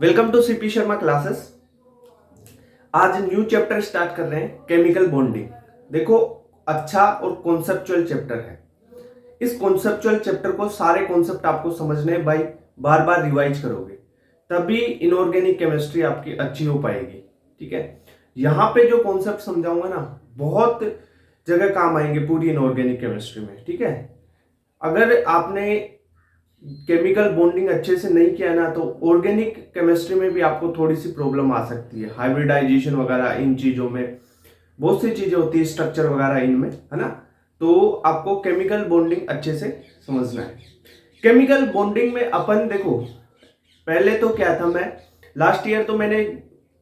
Welcome to CP Sharma classes. आज new chapter start कर रहे हैं, केमिकल बॉन्डिंग। देखो, अच्छा और कॉन्सेप्चुअल चैप्टर है। इस कॉन्सेप्चुअल चैप्टर को सारे कॉन्सेप्ट आपको समझने हैं भाई, बार बार रिवाइज करोगे तभी इनऑर्गेनिक केमिस्ट्री आपकी अच्छी हो पाएगी। ठीक है, यहाँ पे जो कॉन्सेप्ट समझाऊंगा ना, बहुत जगह काम आएंगे पूरी इनऑर्गेनिक केमिस्ट्री में। ठीक है, अगर आपने केमिकल बॉन्डिंग अच्छे से नहीं किया ना, तो ऑर्गेनिक केमिस्ट्री में भी आपको थोड़ी सी प्रॉब्लम आ सकती है। हाइब्रिडाइजेशन वगैरह इन चीजों में बहुत सी चीजें होती है, स्ट्रक्चर वगैरह इनमें, है ना। तो आपको केमिकल बॉन्डिंग अच्छे से समझना है। केमिकल बॉन्डिंग में अपन देखो, पहले तो क्या था, मैं लास्ट ईयर तो मैंने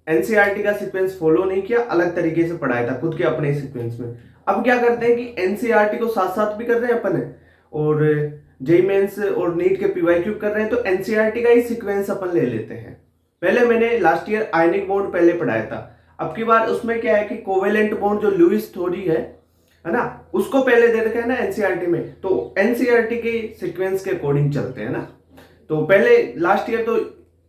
एनसीईआरटी का सीक्वेंस फॉलो नहीं किया, अलग तरीके से पढ़ाया था खुद के अपने सीक्वेंस में। अब क्या करते हैं कि एनसीईआरटी को साथ साथ भी कर रहे हैं अपन, और जेई मेंस और नीट के पीवाईक्यू कर रहे हैं, तो एनसीईआरटी का ही सीक्वेंस अपन ले लेते हैं। पहले मैंने लास्ट ईयर आयनिक बॉन्ड पहले पढ़ाया था। अब की बार उसमें क्या है कि कोवेलेंट बॉन्ड जो लुईस थ्योरी है ना, उसको पहले दे रखा है ना एनसीईआरटी में, तो एनसीईआरटी के सीक्वेंस के अकॉर्डिंग चलते हैं ना। तो पहले लास्ट ईयर तो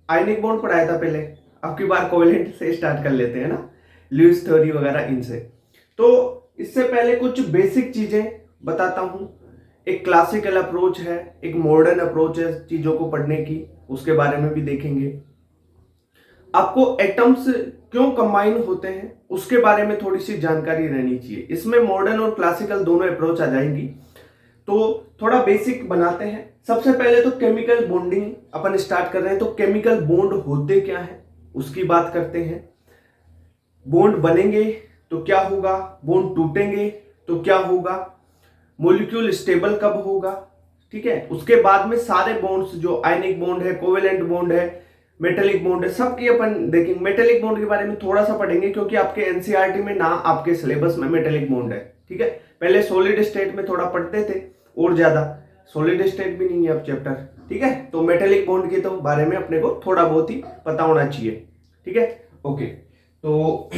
आयनिक बॉन्ड पढ़ाया था पहले, अब की बार कोवेलेंट से स्टार्ट कर लेते हैं ना, लुईस थ्योरी वगैरह इनसे। तो इससे पहले कुछ बेसिक चीजें बताता हूं। एक क्लासिकल अप्रोच है, एक मॉडर्न अप्रोच है चीजों को पढ़ने की, उसके बारे में भी देखेंगे। आपको एटम्स क्यों कंबाइन होते हैं उसके बारे में थोड़ी सी जानकारी रहनी चाहिए। इसमें मॉडर्न और क्लासिकल दोनों अप्रोच आ जाएंगी। तो थोड़ा बेसिक बनाते हैं। सबसे पहले तो केमिकल बॉन्डिंग अपन स्टार्ट कर रहे हैं, तो केमिकल बॉन्ड होते क्या है उसकी बात करते हैं। बॉन्ड बनेंगे तो क्या होगा, बॉन्ड टूटेंगे तो क्या होगा, मॉलिक्यूल स्टेबल कब होगा। ठीक है, उसके बाद में सारे बॉन्ड्स जो आयनिक बॉन्ड है, कोवेलेंट बॉन्ड है, मेटेलिक बॉन्ड है, सबकी अपन देखेंगे। मेटेलिक बॉन्ड के बारे में थोड़ा सा पढ़ेंगे क्योंकि आपके एनसीईआरटी में ना आपके सिलेबस में मेटेलिक बॉन्ड है। ठीक है, पहले सॉलिड स्टेट में थोड़ा पढ़ते थे और ज्यादा, सॉलिड स्टेट भी नहीं है अब चैप्टर। ठीक है, तो मेटेलिक बॉन्ड के तो बारे में अपने को थोड़ा बहुत ही पता होना चाहिए। ठीक है, ओके। तो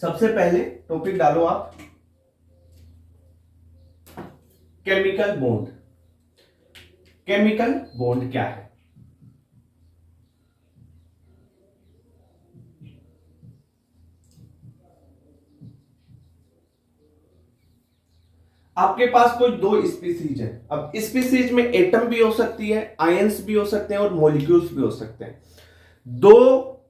सबसे पहले टॉपिक डालो आप, केमिकल बॉन्ड। केमिकल बॉन्ड क्या है? आपके पास कोई दो स्पीसीज है। अब स्पीसीज में एटम भी हो सकती है, आयंस भी हो सकते हैं और मॉलिक्यूल्स भी हो सकते हैं। दो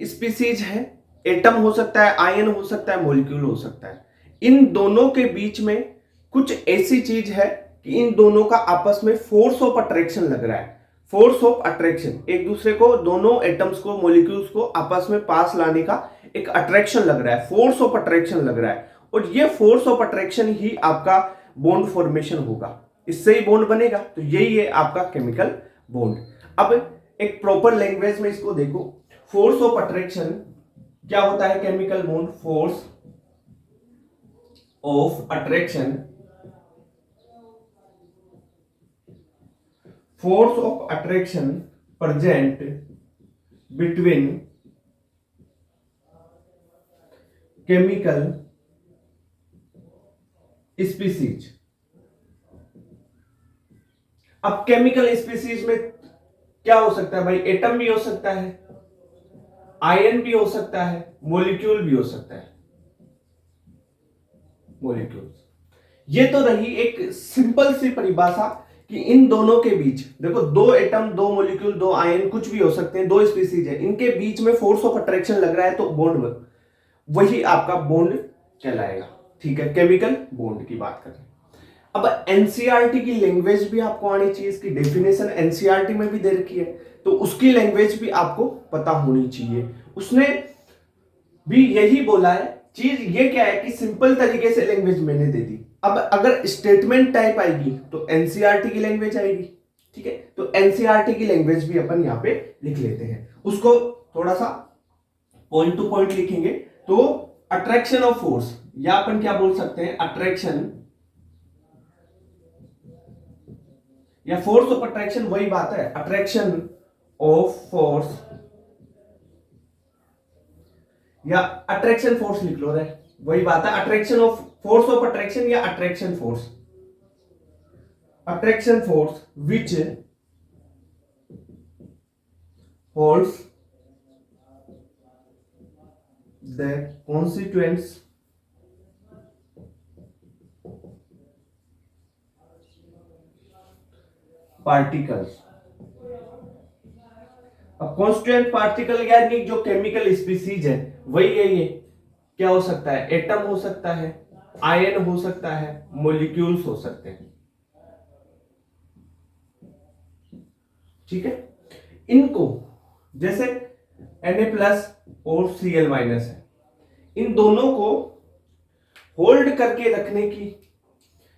स्पीसीज है, एटम हो सकता है, आयन हो सकता है, मॉलिक्यूल हो सकता है। इन दोनों के बीच में कुछ ऐसी चीज है कि इन दोनों का आपस में फोर्स ऑफ अट्रैक्शन लग रहा है। फोर्स ऑफ अट्रैक्शन, एक दूसरे को, दोनों एटम्स को, मॉलिक्यूल्स को आपस में पास लाने का एक अट्रैक्शन लग रहा है, फोर्स ऑफ अट्रैक्शन लग रहा है। और ये फोर्स ऑफ अट्रैक्शन ही आपका बॉन्ड फॉर्मेशन होगा, इससे ही बॉन्ड बनेगा। तो यही है आपका केमिकल बॉन्ड। अब एक प्रॉपर लैंग्वेज में इसको देखो, फोर्स ऑफ अट्रैक्शन क्या होता है? Chemical bond, force of attraction, force of attraction present between chemical species. अब केमिकल स्पीसीज में क्या हो सकता है भाई? एटम भी हो सकता है, आयन भी हो सकता है, मॉलिक्यूल भी हो सकता है। मॉलिक्यूल्स, ये तो रही एक सिंपल सी परिभाषा कि इन दोनों के बीच, देखो, दो एटम, दो मॉलिक्यूल, दो आयन, कुछ भी हो सकते हैं, दो स्पीसीज है, इनके बीच में फोर्स ऑफ अट्रैक्शन लग रहा है तो बॉन्ड, वही आपका बॉन्ड कहलाएगा। ठीक है, केमिकल बॉन्ड की बात करें। अब एनसीईआरटी की लैंग्वेज भी आपको आनी चाहिए, इसकी डेफिनेशन एनसीईआरटी में भी दे रखी है, तो उसकी लैंग्वेज भी आपको पता होनी चाहिए। उसने भी यही बोला है। चीज ये क्या है कि सिंपल तरीके से लैंग्वेज मैंने दे दी। अब अगर स्टेटमेंट टाइप आएगी तो एनसीईआरटी की लैंग्वेज आएगी। ठीक है, तो एनसीईआरटी की लैंग्वेज भी अपन यहां पे लिख लेते हैं, उसको थोड़ा सा पॉइंट टू पॉइंट लिखेंगे। तो अट्रैक्शन ऑफ फोर्स, या अपन क्या बोल सकते हैं, अट्रैक्शन या फोर्स ऑफ अट्रैक्शन, वही बात है, अट्रैक्शन ऑफ फोर्स या अट्रैक्शन फोर्स लिख लो रे, वही बात है, attraction of force of attraction या attraction force. Attraction force which holds the constituents particles। अब कॉन्स्टिट्यूएंट पार्टिकल यानी जो केमिकल स्पीसीज है वही है ये। क्या हो सकता है? एटम हो सकता है, आयन हो सकता है, मॉलिक्यूल्स हो सकते हैं। ठीक है, इनको जैसे Na+ और Cl- है, इन दोनों को होल्ड करके रखने की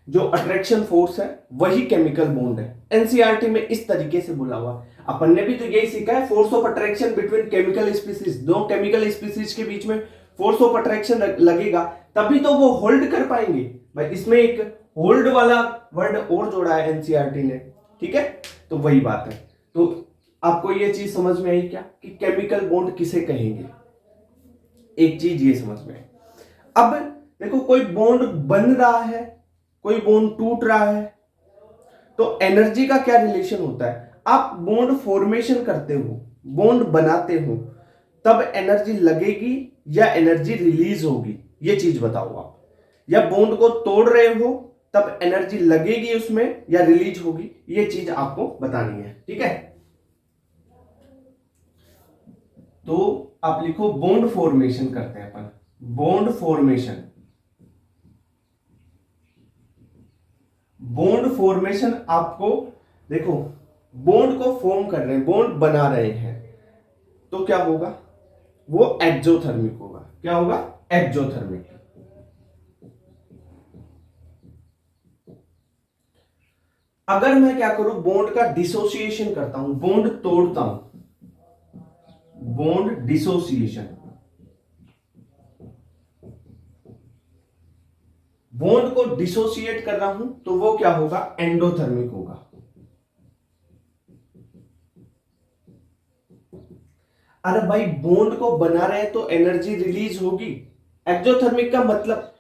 जो अट्रैक्शन फोर्स है वही केमिकल बॉन्ड है। एनसीईआरटी में इस तरीके से बोला हुआ। अपन ने भी तो यही सीखा है, force of attraction between chemical species. दो केमिकल स्पीसीज के बीच में फोर्स ऑफ अट्रैक्शन लगेगा तभी तो वो होल्ड कर पाएंगे। भाई इसमें एक होल्ड वाला वर्ड और जोड़ा है एनसीईआरटी ने। ठीक है, तो वही बात है। तो आपको ये चीज समझ में आई क्या कि केमिकल बॉन्ड किसे कहेंगे? एक चीज ये समझ में आई। अब देखो, कोई बॉन्ड बन रहा है, कोई बॉन्ड टूट रहा है, तो एनर्जी का क्या रिलेशन होता है? आप बॉन्ड फॉर्मेशन करते हो, बॉन्ड बनाते हो, तब एनर्जी लगेगी या एनर्जी रिलीज होगी? ये चीज बताओ आप। या बॉन्ड को तोड़ रहे हो तब एनर्जी लगेगी उसमें या रिलीज होगी? ये चीज आपको बतानी है। ठीक है, तो आप लिखो बॉन्ड फॉर्मेशन करते हैं अपन। बॉन्ड फॉर्मेशन, बॉन्ड फॉर्मेशन आपको देखो, बॉन्ड को फॉर्म कर रहे हैं, बॉन्ड बना रहे हैं, तो क्या होगा? वो एक्सोथर्मिक होगा। क्या होगा? एक्सोथर्मिक। अगर मैं क्या करूं, बॉन्ड का डिसोसिएशन करता हूं, बॉन्ड तोड़ता हूं, बॉन्ड डिसोसिएशन, बॉन्ड को डिसोसिएट कर रहा हूं, तो वो क्या होगा? एंडोथर्मिक होगा। अरे भाई, बॉन्ड को बना रहे हैं तो एनर्जी रिलीज होगी। एक्सोथर्मिक का मतलब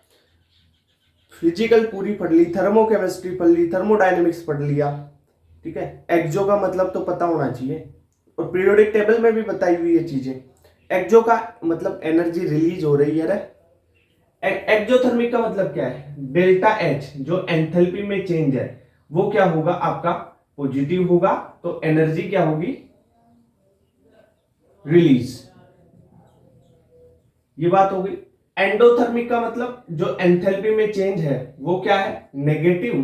फिजिकल पूरी पढ़ ली, थर्मोकेमिस्ट्री पढ़ ली, थर्मोडायनेमिक्स पढ़ लिया। ठीक है, एक्सो का मतलब तो पता होना चाहिए, और पीरियोडिक टेबल में भी बताई हुई ये चीजें। एक्सो का मतलब एनर्जी रिलीज हो रही है। एक्सोथर्मिक का मतलब क्या है? डेल्टा एच, जो एंथैल्पी में चेंज है, वो क्या होगा? आपका पॉजिटिव होगा, तो एनर्जी क्या होगी? रिलीज। ये बात हो गई। एंडोथर्मिक का मतलब जो एंथैल्पी में चेंज है वो क्या है? नेगेटिव,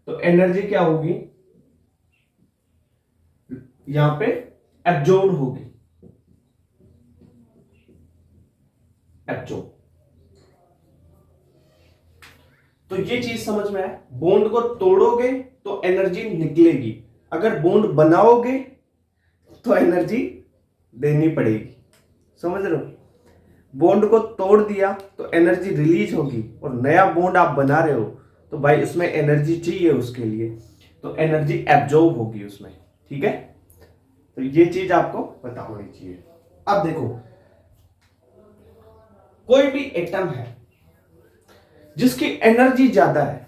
तो एनर्जी क्या होगी? यहां पे एब्जॉर्ब होगी, एब्जॉर्ब। तो ये चीज समझ में आया। बॉन्ड को तोड़ोगे तो एनर्जी निकलेगी, अगर बॉन्ड बनाओगे तो एनर्जी देनी पड़ेगी। समझ रहे हो? बॉन्ड को तोड़ दिया तो एनर्जी रिलीज होगी, और नया बॉन्ड आप बना रहे हो तो भाई उसमें एनर्जी चाहिए, उसके लिए तो एनर्जी एब्जॉर्ब होगी उसमें। ठीक है, तो ये चीज आपको पता होनी चाहिए। अब देखो, कोई भी एटम है जिसकी एनर्जी ज्यादा है,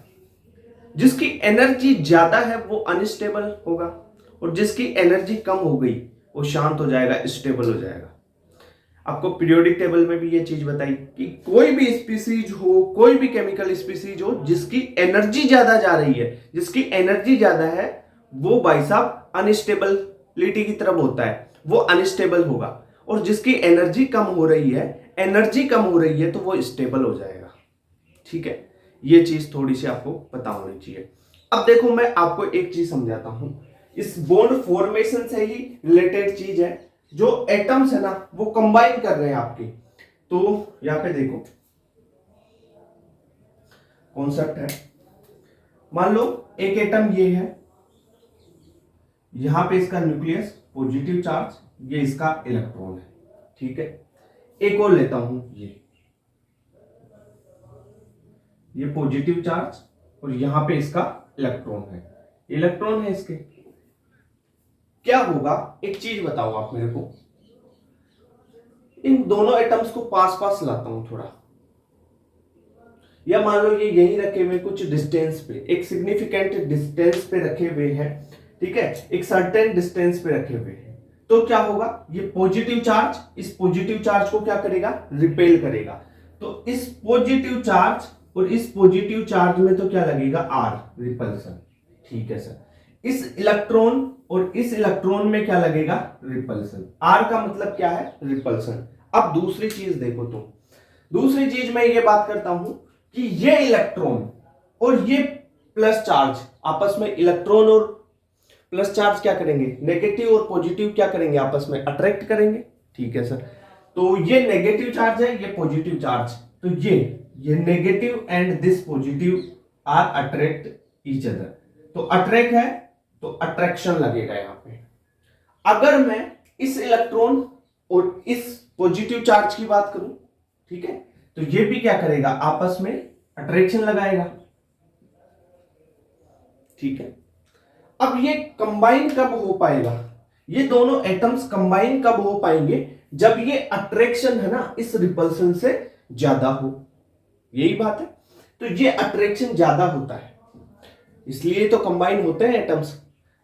जिसकी एनर्जी ज्यादा है वो अनस्टेबल होगा, और जिसकी एनर्जी कम हो गई वो शांत हो जाएगा, स्टेबल हो जाएगा। आपको पीरियोडिक टेबल में भी ये चीज बताई कि कोई भी स्पीसीज हो, कोई भी केमिकल स्पीसीज हो, जिसकी एनर्जी ज्यादा जा रही है, जिसकी एनर्जी ज्यादा है, वो भाई साहब अनस्टेबिलिटी की तरफ होता है, वो अनस्टेबल होगा। और जिसकी एनर्जी कम हो रही है, एनर्जी कम हो रही है, तो वो स्टेबल हो जाएगा। ठीक है, ये चीज थोड़ी सी आपको पता होनी चाहिए। अब देखो, मैं आपको एक चीज समझाता हूं, इस बॉन्ड फॉर्मेशन से ही रिलेटेड चीज है। जो एटम्स है ना, वो कंबाइन कर रहे हैं आपके। तो यहां पे देखो, कॉन्सेप्ट है, मान लो एक एटम ये है, यहां पे इसका न्यूक्लियस पॉजिटिव चार्ज, ये इसका इलेक्ट्रॉन है। ठीक है, एक और लेता हूं, ये पॉजिटिव चार्ज, और यहां पे इसका इलेक्ट्रॉन है, इलेक्ट्रॉन है इसके। क्या होगा? एक चीज बताओ आप मेरे को, इन दोनों एटम्स को पास पास लाता हूं थोड़ा, या मान लो ये यहीं रखे हुए कुछ डिस्टेंस पे, एक सिग्निफिकेंट डिस्टेंस पे रखे हुए हैं। ठीक है, एक सर्टेन डिस्टेंस पे रखे हुए हैं। तो क्या होगा, ये पॉजिटिव चार्ज इस पॉजिटिव चार्ज को क्या करेगा, रिपेल करेगा। तो इस पॉजिटिव चार्ज और इस पॉजिटिव चार्ज में तो क्या लगेगा, आर, रिपल्सन। ठीक है सर। इस इलेक्ट्रॉन और इस इलेक्ट्रॉन में क्या लगेगा, रिपल्सन। आर का मतलब क्या है, रिपल्सन। अब दूसरी चीज देखो, तो दूसरी चीज मैं ये बात करता हूं कि ये इलेक्ट्रॉन और ये प्लस चार्ज आपस में, इलेक्ट्रॉन और प्लस चार्ज क्या करेंगे, नेगेटिव और पॉजिटिव क्या करेंगे, आपस में अट्रैक्ट करेंगे। ठीक है सर। तो ये नेगेटिव चार्ज है, ये पॉजिटिव चार्ज, तो ये negative and this positive are attract each other. तो अट्रैक्ट है तो अट्रैक्शन लगेगा यहां पे। अगर मैं इस इलेक्ट्रॉन और इस पॉजिटिव चार्ज की बात करूं, ठीक है, तो ये भी क्या करेगा, आपस में अट्रैक्शन लगाएगा। ठीक है। अब ये कंबाइन कब हो पाएगा, ये दोनों एटम्स कंबाइन कब हो पाएंगे, जब ये अट्रैक्शन है ना इस रिपल्सन से ज्यादा हो। यही बात है। तो ये अट्रैक्शन ज्यादा होता है, इसलिए तो कंबाइन होते हैं एटम्स।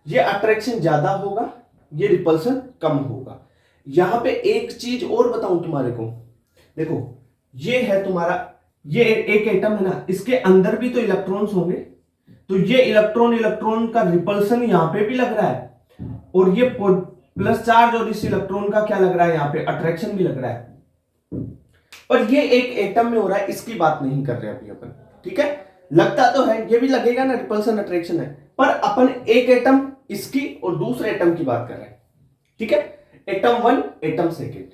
ये अट्रैक्शन ज्यादा होगा, ये रिपल्सन कम होगा। यहां पे एक चीज और बताऊं तुम्हारे को, देखो ये है तुम्हारा, ये एक एटम है ना, इसके अंदर भी तो इलेक्ट्रॉन्स होंगे। तो ये इलेक्ट्रॉन इलेक्ट्रॉन का रिपल्सन यहां पे भी लग रहा है, और ये प्लस चार्ज और इस इलेक्ट्रॉन का क्या लग रहा है, यहां पे अट्रैक्शन भी लग रहा है। पर ये एक एटम में हो रहा है, इसकी बात नहीं कर रहे अभी अपन। ठीक है, लगता तो है, ये भी लगेगा ना, रिपल्सन अट्रैक्शन है, पर अपन एक एटम इसकी और दूसरे एटम की बात कर रहे हैं। ठीक है, एटम वन एटम सेकेंड।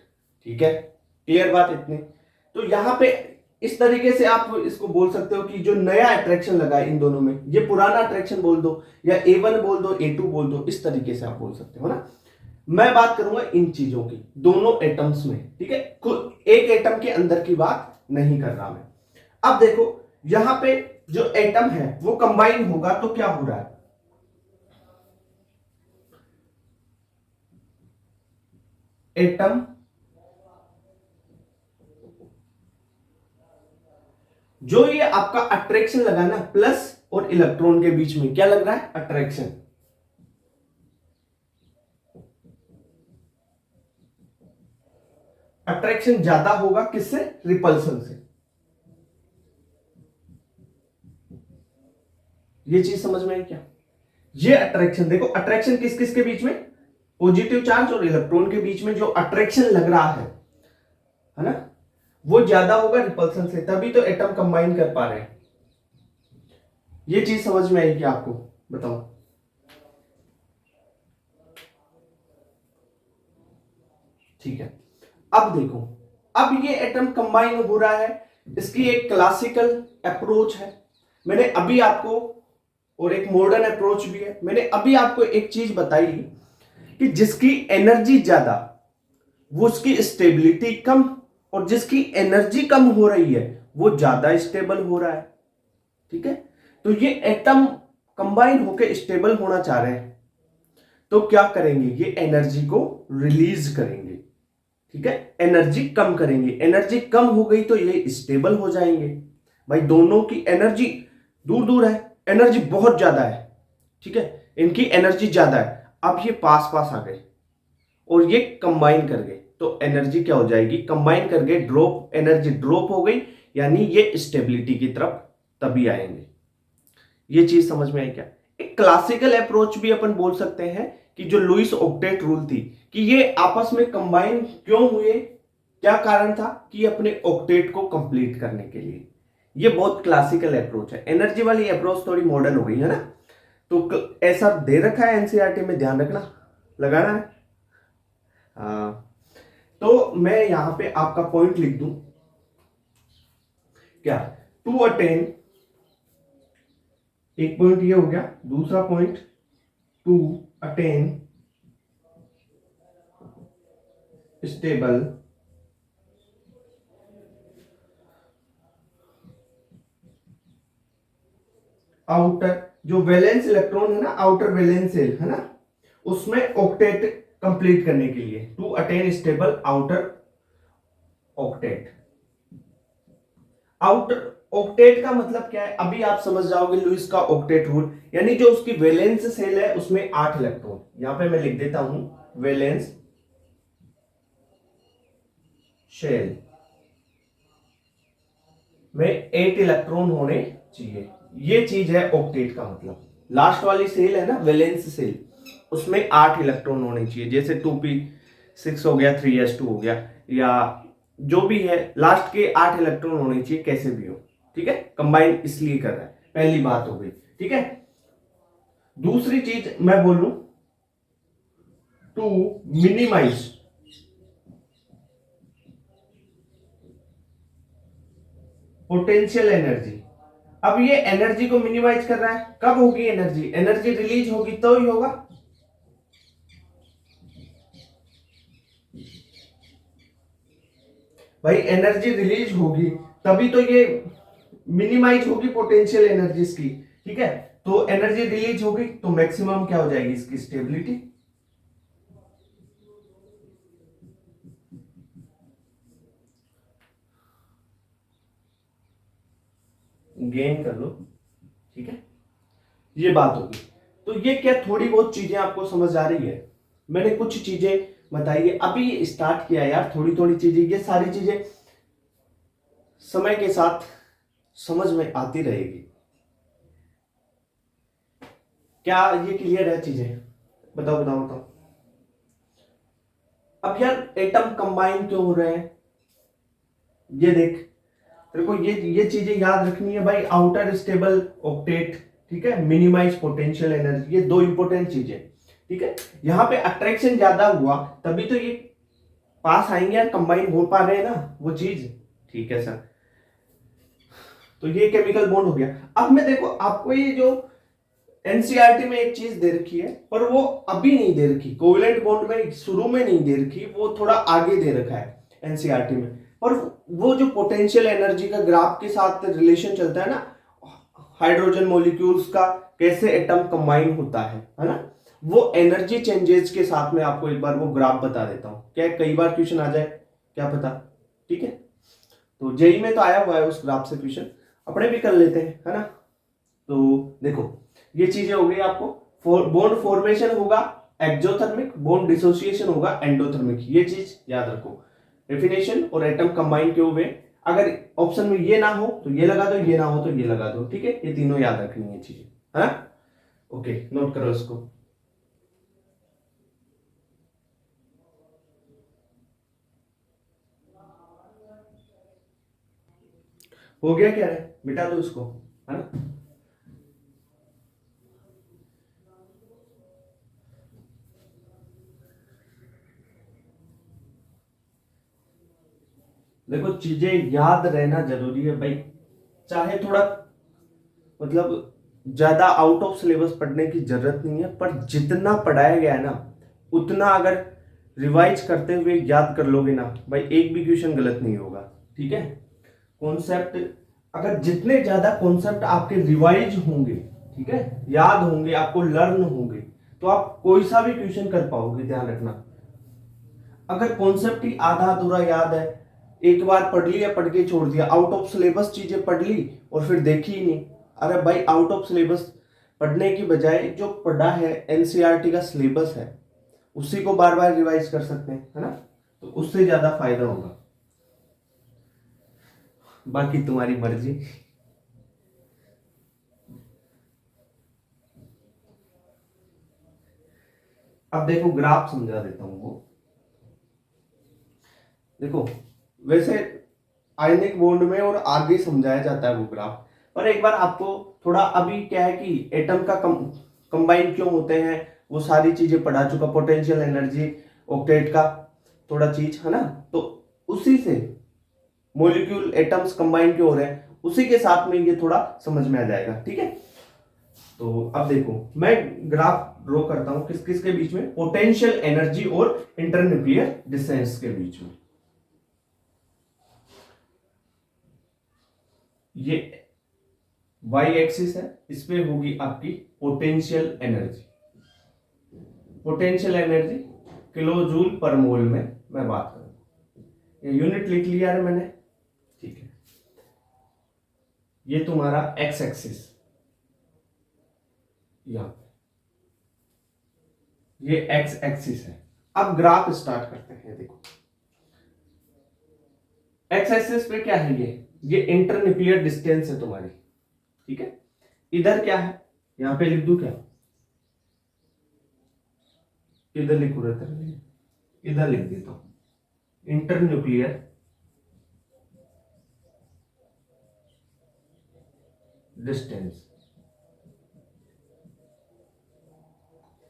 ठीक है, क्लियर बात इतनी। तो यहां पे इस तरीके से आप इसको बोल सकते हो कि जो नया अट्रैक्शन लगा है इन दोनों में, ये पुराना अट्रैक्शन बोल दो, या A1 बोल दो, A2 बोल दो, इस तरीके से आप बोल सकते हो ना। मैं बात करूंगा इन चीजों की, दोनों एटम्स में। ठीक है, एक एटम के अंदर की बात नहीं कर रहा मैं। अब देखो यहां पे जो एटम है वो कंबाइन होगा तो क्या हो रहा है, एटम जो ये आपका अट्रैक्शन लगा ना प्लस और इलेक्ट्रॉन के बीच में, क्या लग रहा है, अट्रैक्शन। अट्रैक्शन ज्यादा होगा किससे, रिपल्सन से। ये चीज समझ में आई क्या, ये अट्रैक्शन देखो, अट्रैक्शन किस किस के बीच में, पॉजिटिव चार्ज और इलेक्ट्रॉन के बीच में जो अट्रैक्शन लग रहा है ना, वो ज्यादा होगा रिपल्सन से, तभी तो एटम कंबाइन कर पा रहे हैं। ये चीज समझ में आई क्या आपको, बताओ। ठीक है, अब देखो, अब ये एटम कंबाइन हो रहा है, इसकी एक क्लासिकल अप्रोच है, मैंने अभी आपको, और एक मॉडर्न अप्रोच भी है। मैंने अभी आपको एक चीज बताई कि जिसकी एनर्जी ज्यादा वो उसकी स्टेबिलिटी कम, और जिसकी एनर्जी कम हो रही है वो ज्यादा स्टेबल हो रहा है। ठीक है, तो ये एटम कंबाइन होकर स्टेबल होना चाह रहे हैं, तो क्या करेंगे, ये एनर्जी को रिलीज करेंगे। ठीक है, एनर्जी कम करेंगे, एनर्जी कम हो गई तो ये स्टेबल हो जाएंगे। भाई दोनों की एनर्जी दूर दूर है, एनर्जी बहुत ज्यादा है। ठीक है, इनकी एनर्जी ज्यादा है, अब ये पास पास आ गए और ये कंबाइन कर गए, तो एनर्जी क्या हो जाएगी, कंबाइन कर गए, ड्रॉप, एनर्जी ड्रॉप हो गई, यानी ये स्टेबिलिटी की तरफ तभी आएंगे। ये चीज समझ में आई क्या। एक क्लासिकल अप्रोच भी अपन बोल सकते हैं कि जो लुईस ऑक्टेट रूल थी, कि ये आपस में कंबाइन क्यों हुए, क्या कारण था, कि अपने ऑक्टेट को कंप्लीट करने के लिए। ये बहुत क्लासिकल अप्रोच है। एनर्जी वाली अप्रोच थोड़ी मॉडर्न हो गई है ना, तो ऐसा दे रखा है एनसीईआरटी में, ध्यान रखना, लगाना है। तो मैं यहां पे आपका पॉइंट लिख दूं क्या, टू अटेन, एक पॉइंट ये हो गया, दूसरा point two attain stable outer, जो वैलेंस इलेक्ट्रॉन है ना, आउटर वैलेंस सेल है ना, उसमें ऑक्टेट कंप्लीट करने के लिए, to attain stable outer octet. Outer octet का मतलब क्या है, अभी आप समझ जाओगे लुईस का ऑक्टेट रूल, यानी जो उसकी वैलेंस सेल है उसमें 8 इलेक्ट्रॉन, यहां पे मैं लिख देता हूं वैलेंस शेल में 8 इलेक्ट्रॉन होने चाहिए। ये चीज है ऑक्टेट का मतलब। लास्ट वाली सेल है ना वैलेंस सेल, उसमें 8 इलेक्ट्रॉन होने चाहिए, जैसे 2p6 हो गया, 3s2 हो गया, या जो भी है लास्ट के 8 इलेक्ट्रॉन होने चाहिए कैसे भी हो। ठीक है, कंबाइन इसलिए कर रहा है, पहली बात हो गई। ठीक है, दूसरी चीज मैं बोलूं, टू मिनिमाइज पोटेंशियल एनर्जी। अब ये एनर्जी को मिनिमाइज कर रहा है, कब होगी एनर्जी, एनर्जी रिलीज होगी तो ही होगा। भाई एनर्जी रिलीज होगी तभी तो ये मिनिमाइज होगी पोटेंशियल एनर्जी की। ठीक है, तो एनर्जी रिलीज होगी तो मैक्सिमम क्या हो जाएगी इसकी स्टेबिलिटी। गेन कर लो। ठीक है, ये बात होगी। तो ये क्या थोड़ी बहुत चीजें आपको समझ आ रही है, मैंने कुछ चीजें बताई है, अभी स्टार्ट किया यार, थोड़ी थोड़ी चीजें, ये सारी चीजें समय के साथ समझ में आती रहेगी। क्या ये क्लियर है चीजें, बताओ बताओ बताओ। अब यार एटम कंबाइन क्यों हो रहे हैं, ये देख, तेरे को ये चीजें याद रखनी है भाई, आउटर स्टेबल ऑक्टेट, ठीक है, मिनिमाइज पोटेंशियल एनर्जी, ये दो इंपॉर्टेंट चीजें। ठीक है, यहाँ पे अट्रैक्शन ज्यादा हुआ तभी तो ये पास आएंगे यार, कंबाइन हो पा रहे हैं ना वो चीज। ठीक है सर, तो ये केमिकल बॉन्ड हो गया। अब मैं देखो आपको ये जो एनसीईआरटी में एक चीज दे रखी है पर वो अभी नहीं दे रखी, कोवेलेंट बॉन्ड में शुरू में नहीं दे रखी, वो थोड़ा आगे दे रखा है एनसीईआरटी में। पर वो जो पोटेंशियल एनर्जी का ग्राफ के साथ रिलेशन चलता है ना, हाइड्रोजन मॉलिक्यूल्स का कैसे एटम कंबाइन होता है ना, वो एनर्जी चेंजेस के साथ में आपको एक बार वो ग्राफ बता देता हूं, क्या कई बार क्वेश्चन आ जाए, क्या पता। ठीक है, तो जेई में तो आया हुआ है उस ग्राफ से क्वेश्चन, अपने भी कर लेते हैं, है ना। तो देखो ये चीजें हो गई आपको, बॉन्ड फॉर्मेशन होगा एक्सोथर्मिक, बॉन्ड डिसोसिएशन होगा एंडोथर्मिक, ये चीज याद रखो। डेफिनेशन और एटम कंबाइन क्यों हुए, अगर ऑप्शन में ये ना हो तो ये लगा दो, ये ना हो तो ये लगा दो। ठीक है, ये तीनों याद रखनी है चीजें, है ना। ओके, नोट करो इसको। हो गया क्या है, मिटा दो इसको, है ना। देखो चीजें याद रहना जरूरी है भाई, चाहे थोड़ा मतलब ज्यादा आउट ऑफ सिलेबस पढ़ने की जरूरत नहीं है, पर जितना पढ़ाया गया है ना उतना अगर रिवाइज करते हुए याद कर लोगे ना भाई, एक भी क्वेश्चन गलत नहीं होगा। ठीक है, कॉन्सेप्ट अगर जितने ज्यादा कॉन्सेप्ट आपके रिवाइज होंगे, ठीक है, याद होंगे, आपको लर्न होंगे, तो आप कोई सा भी क्वेश्चन कर पाओगे, ध्यान रखना। अगर कॉन्सेप्ट ही आधा अधूरा याद है, एक बार पढ़ लिया पढ़ के छोड़ दिया, आउट ऑफ सिलेबस चीजें पढ़ ली और फिर देखी ही नहीं, अरे भाई आउट ऑफ सिलेबस पढ़ने की बजाय जो पढ़ा है एनसीईआरटी का सिलेबस है उसी को बार बार रिवाइज कर सकते हैं, है ना, तो उससे ज्यादा फायदा होगा। बाकी तुम्हारी मर्जी। अब देखो ग्राफ समझा देता हूं वो, देखो वैसे आयनिक बॉन्ड में और आगे समझाया जाता है वो ग्राफ, पर एक बार आपको थोड़ा अभी क्या है कि एटम का कंबाइन क्यों होते हैं वो सारी चीजें पढ़ा चुका, पोटेंशियल एनर्जी ऑक्टेट का थोड़ा चीज, है ना, तो उसी से मॉलिक्यूल एटम्स कंबाइन क्यों हो रहे हैं उसी के साथ में ये थोड़ा समझ में आ जाएगा। ठीक है, तो अब देखो मैं ग्राफ ड्रॉ करता हूं किस किस के बीच में, पोटेंशियल एनर्जी और इंटरन्यूक्लियर डिस्टेंस के बीच में। ये वाई एक्सिस है, इस पे होगी आपकी potential energy, potential energy kilojoule पर मोल में मैं बात करूं, ये यूनिट लिख लिया है मैंने। ठीक है, ये तुम्हारा एक्स एक्सिस, यहां पे ये एक्स एक्सिस है। अब ग्राफ स्टार्ट करते हैं। देखो एक्स एक्सिस पे क्या है, ये इंटरन्यूक्लियर डिस्टेंस है तुम्हारी, ठीक है। इधर क्या है, यहां पे लिख दूं क्या, इधर लिखू रहता है, इधर लिख देता हूं इंटरन्यूक्लियर डिस्टेंस।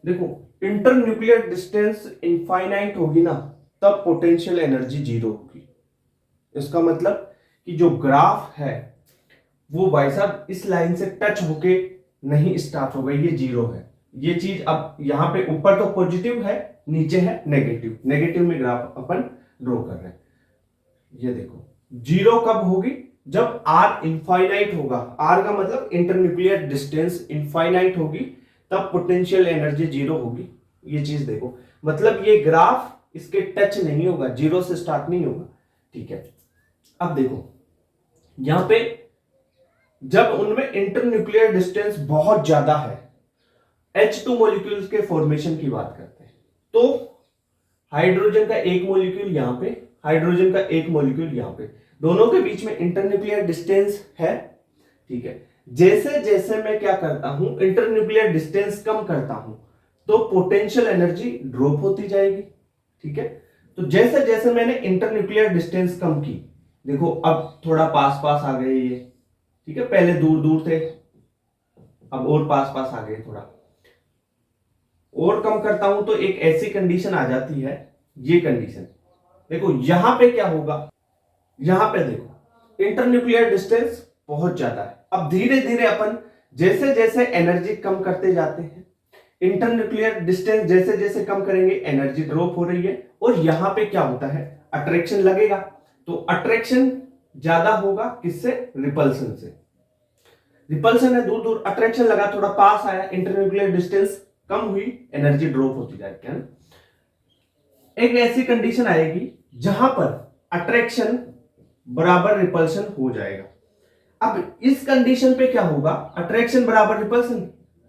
देखो इंटरन्यूक्लियर डिस्टेंस इनफाइनाइट होगी ना, तब पोटेंशियल एनर्जी जीरो होगी। इसका मतलब कि जो ग्राफ है वो भाई साहब इस लाइन से टच होके नहीं स्टार्ट होगा, ये जीरो है। ये चीज अब यहां पे ऊपर तो पॉजिटिव है, नीचे है नेगेटिव, नेगेटिव में ग्राफ अपन ड्रॉ कर रहे हैं। ये देखो जीरो कब होगी, जब आर इनफाइनाइट होगा, आर का मतलब इंटरन्यूक्लियर डिस्टेंस इनफाइनाइट होगी, तब पोटेंशियल एनर्जी जीरो होगी। ये चीज देखो, मतलब ये ग्राफ इसके टच नहीं होगा, जीरो से स्टार्ट नहीं होगा, ठीक है। अब देखो यहां पे जब उनमें इंटरन्यूक्लियर डिस्टेंस बहुत ज्यादा है, H2 मॉलिक्यूल्स के फॉर्मेशन की बात करते हैं, तो हाइड्रोजन का एक मॉलिक्यूल यहां पे, हाइड्रोजन का एक मॉलिक्यूल यहां पे, दोनों के बीच में इंटरन्यूक्लियर डिस्टेंस है, ठीक है। जैसे जैसे मैं क्या करता हूं, इंटरन्यूक्लियर डिस्टेंस कम करता हूं, तो पोटेंशियल एनर्जी ड्रॉप होती जाएगी, ठीक है। तो जैसे जैसे मैंने इंटरन्यूक्लियर डिस्टेंस कम की, देखो अब थोड़ा पास पास आ गए ये, ठीक है, पहले दूर दूर थे, अब और पास पास आ गए, थोड़ा और कम करता हूं तो एक ऐसी कंडीशन आ जाती है, ये कंडीशन देखो यहां पे क्या होगा, यहां पे देखो इंटरन्यूक्लियर डिस्टेंस बहुत ज्यादा है। अब धीरे धीरे अपन जैसे जैसे एनर्जी कम करते जाते हैं, इंटरन्यूक्लियर डिस्टेंस जैसे जैसे कम करेंगे एनर्जी ड्रॉप हो रही है, और यहां पे क्या होता है, अट्रैक्शन लगेगा, तो अट्रैक्शन ज्यादा होगा किससे, रिपल्सन से। रिपल्सन है दूर दूर, अट्रैक्शन लगा थोड़ा पास आया, इंटरन्यूक्लियर डिस्टेंस कम हुई, एनर्जी ड्रॉप होती जाएगी, है ना। एक ऐसी कंडीशन आएगी जहां पर अट्रैक्शन बराबर रिपल्शन हो जाएगा। अब इस कंडीशन पे क्या होगा, अट्रैक्शन बराबर रिपल्सन,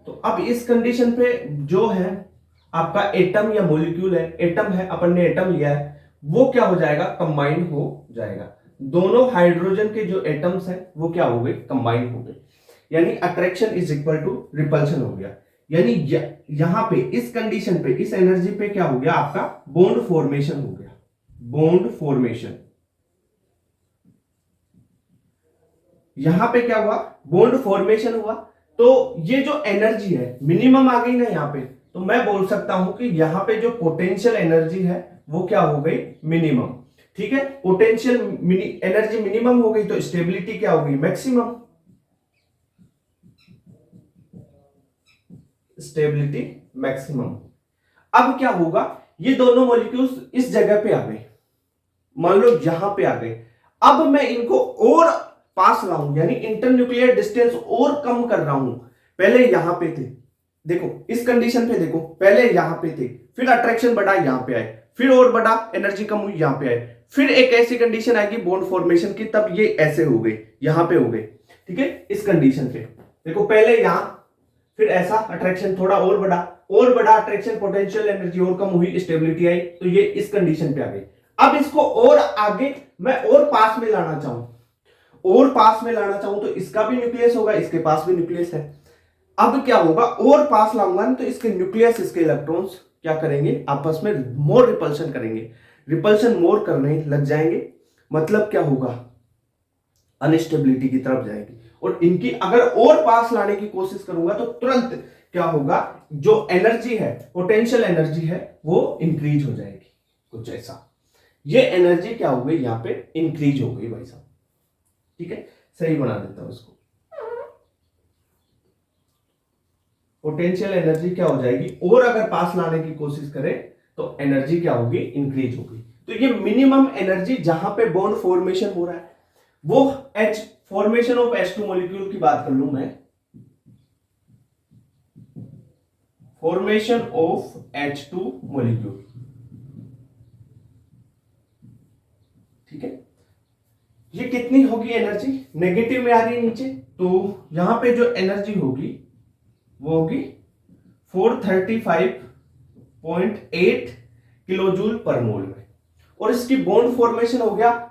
तो अब इस कंडीशन पे जो है आपका एटम या मॉलिक्यूल है, एटम है, अपन ने एटम लिया है, वो क्या हो जाएगा, कंबाइन हो जाएगा। दोनों हाइड्रोजन के जो एटम्स हैं वो क्या हो गए, कंबाइन हो गए, यानी attraction is equal to repulsion हो गया। यानी यहां पे इस कंडीशन पे, इस एनर्जी पे क्या हो गया, आपका बॉन्ड फॉर्मेशन हो गया, बॉन्ड फॉर्मेशन। यहां पे क्या हुआ, बॉन्ड फॉर्मेशन हुआ, तो ये जो एनर्जी है मिनिमम आ गई ना यहां पे, तो मैं बोल सकता हूं कि यहां पे जो पोटेंशियल एनर्जी है वो क्या हो गई, मिनिमम, ठीक है। पोटेंशियल एनर्जी मिनिमम हो गई तो स्टेबिलिटी क्या हो गई, मैक्सिमम, स्टेबिलिटी मैक्सिमम। अब क्या होगा, ये दोनों मॉलिक्यूल्स इस जगह पे आ गए, मान लो यहां पे आ गए, अब मैं इनको और पास लाऊं, यानी इंटरन्यूक्लियर डिस्टेंस और कम कर रहा हूं। पहले यहां पे थे, देखो इस कंडीशन पे देखो, पहले यहां पे थे, फिर अट्रैक्शन बढ़ा यहां पे आए, फिर और बढ़ा, एनर्जी कम हुई यहां पे आए, फिर एक ऐसी कंडीशन आएगी बॉन्ड फॉर्मेशन की, तब ये ऐसे हो गए, यहां पे हो गए, ठीक है। इस कंडीशन पे देखो पहले यहां, फिर ऐसा अट्रैक्शन थोड़ा और बढ़ा अट्रैक्शन, पोटेंशियल एनर्जी और कम हुई, स्टेबिलिटी आई, तो ये इस कंडीशन पे आ गई। अब इसको और आगे मैं और पास में लाना चाहूं, और पास में लाना चाहूं तो इसका भी न्यूक्लियस होगा, इसके पास भी न्यूक्लियस है। अब क्या होगा, और पास लाऊंगा तो इसके न्यूक्लियस, इसके इलेक्ट्रॉन्स क्या करेंगे, आपस में मोर रिपल्शन करेंगे, रिपल्शन मोर करने लग जाएंगे, मतलब क्या होगा, अनस्टेबिलिटी की तरफ जाएगी। और इनकी अगर और पास लाने की कोशिश करूंगा तो तुरंत क्या होगा, जो एनर्जी है, पोटेंशियल एनर्जी है, वो इंक्रीज हो जाएगी, कुछ ऐसा। ये एनर्जी क्या हो गई, यहां पे इंक्रीज हो गई भाई साहब, ठीक है। सही बना देता हूं इसको, पोटेंशियल एनर्जी क्या हो जाएगी, और अगर पास लाने की कोशिश करें तो एनर्जी क्या होगी, इंक्रीज होगी। तो ये मिनिमम एनर्जी जहां पे बॉन्ड फॉर्मेशन हो रहा है, वो H formation of H2 molecule की बात कर लूं मैं, फॉर्मेशन ऑफ H2 मॉलिक्यूल, ठीक है। ये कितनी होगी एनर्जी, नेगेटिव में आ रही है नीचे, तो यहां पे जो एनर्जी होगी वो होगी 435.8 किलो जूल पर मोल में। और इसकी बॉन्ड फॉर्मेशन हो गया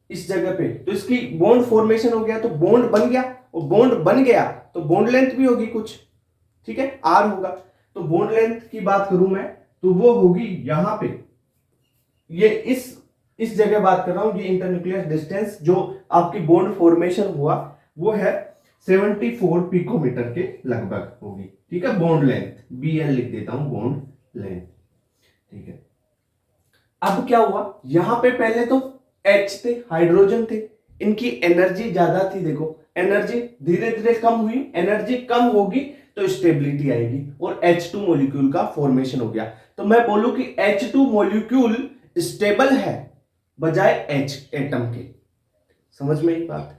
इस जगह पे, तो इसकी बॉन्ड फॉर्मेशन हो गया, तो बॉन्ड बन गया, और बॉन्ड बन गया तो बॉन्ड लेंथ भी होगी कुछ, ठीक है, आर होगा। तो बॉन्ड लेंथ की बात करूं मैं तो वो होगी यहां पे, ये इस जगह बात कर रहा हूं, ये इंटरन्यूक्लियर डिस्टेंस जो आपकी बॉन्ड फॉर्मेशन हुआ वो है 74 पिकोमीटर के लगभग होगी, ठीक है। बॉन्ड लेंथ BL लिख देता हूं, बॉन्ड लेंथ, ठीक है। अब क्या हुआ, यहां पे पहले तो H थे, हाइड्रोजन थे, इनकी एनर्जी ज्यादा थी, देखो एनर्जी धीरे धीरे कम हुई, एनर्जी कम होगी तो स्टेबिलिटी आएगी और H2 मॉलिक्यूल का फॉर्मेशन हो गया। तो मैं बोलूं कि H2 मॉलिक्यूल स्टेबल है बजाय H एटम के। समझ में एक बात,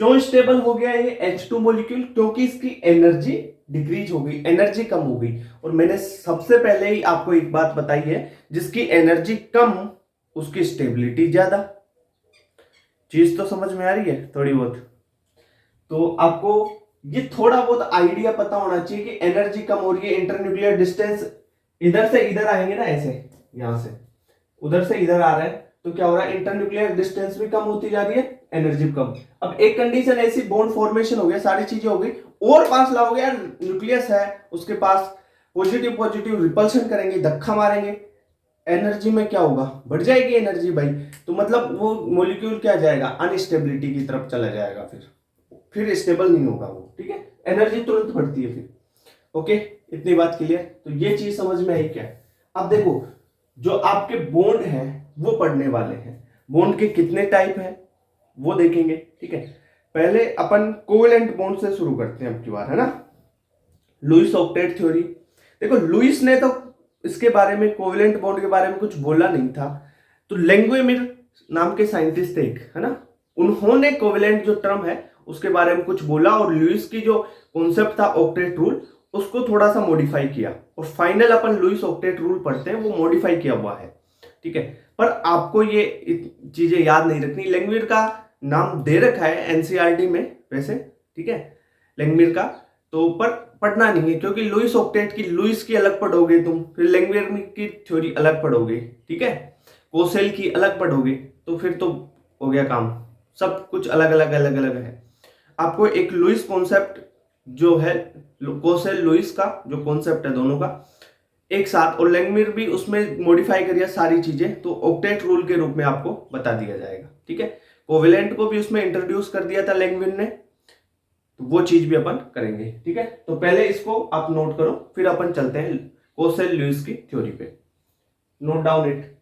क्यों स्टेबल हो गया ये H2 मॉलिक्यूल, क्योंकि इसकी एनर्जी डिक्रीज हो गई, एनर्जी कम हो गई। और मैंने सबसे पहले ही आपको एक बात बताई है, जिसकी एनर्जी कम उसकी स्टेबिलिटी ज्यादा। चीज तो समझ में आ रही है थोड़ी बहुत। तो आपको ये थोड़ा बहुत आइडिया पता होना चाहिए कि एनर्जी कम हो रही है, इंटरन्यूक्लियर डिस्टेंस इधर से इधर आएंगे ना, ऐसे यहां से उधर से इधर आ रहा है, तो क्या हो रहा है, इंटरन्यूक्लियर डिस्टेंस भी कम होती जा रही है, एनर्जी कम। अब एक कंडीशन ऐसी, बॉन्ड फॉर्मेशन हो गया, सारी चीजें हो गई, और पास लाओगे यार, न्यूक्लियस है उसके पास, पॉजिटिव पॉजिटिव रिपल्शन करेंगे, धक्का मारेंगे, एनर्जी में क्या होगा, बढ़ जाएगी एनर्जी भाई। तो मतलब वो मॉलिक्यूल क्या जाएगा, अनस्टेबिलिटी की तरफ चला जाएगा, फिर स्टेबल नहीं होगा वो, ठीक है। एनर्जी तुरंत बढ़ती है फिर। ओके, इतनी बात क्लियर। तो ये चीज समझ में आई क्या। अब देखो, जो आपके बॉन्ड है वो पढ़ने वाले हैं, बॉन्ड के कितने टाइप हैं वो देखेंगे, ठीक है। पहले अपन कोवेलेंट बॉन्ड से शुरू करते हैं अब की बार, है ना। लुईस ऑक्टेट थ्योरी, देखो लुईस ने तो इसके बारे में, कोवेलेंट बॉन्ड के बारे में कुछ बोला नहीं था, तो लैंगुएमिर नाम के साइंटिस्ट थे एक, है ना, उन्होंने कोवेलेंट जो टर्म है उसके बारे में कुछ बोला, और लुईस की जो कॉन्सेप्ट था ऑक्टेट रूल, उसको थोड़ा सा मॉडिफाई किया, और फाइनल अपन लुईस ऑक्टेट रूल पढ़ते हैं, वो मॉडिफाई किया हुआ है, ठीक है। पर आपको ये चीजें याद नहीं रखनी। लैंगमुइर का नाम दे रखा है एनसीईआरटी में वैसे, ठीक है, लैंगमुइर का, तो पर पढ़ना नहीं है, क्योंकि लुईस ऑक्टेट की, लुईस की अलग पढ़ोगे तुम, फिर लैंगमुइर की थ्योरी अलग पढ़ोगे, ठीक है, कोसेल की अलग पढ़ोगे, तो फिर तो हो गया काम, सब कुछ अलग अलग अलग अलग है। आपको एक लुईस कॉन्सेप्ट जो है, कोसेल लुईस का जो कॉन्सेप्ट है दोनों का एक साथ, और लैंगमुइर भी उसमें मॉडिफाई करिए सारी चीजें, तो ऑक्टेट रूल के रूप में आपको बता दिया जाएगा, ठीक है। कोवेलेंट को भी उसमें इंट्रोड्यूस कर दिया था लैंगमुइर ने, तो वो चीज भी अपन करेंगे, ठीक है। तो पहले इसको आप नोट करो, फिर अपन चलते हैं कोसेल लुईस की थ्योरी पे। Note down it.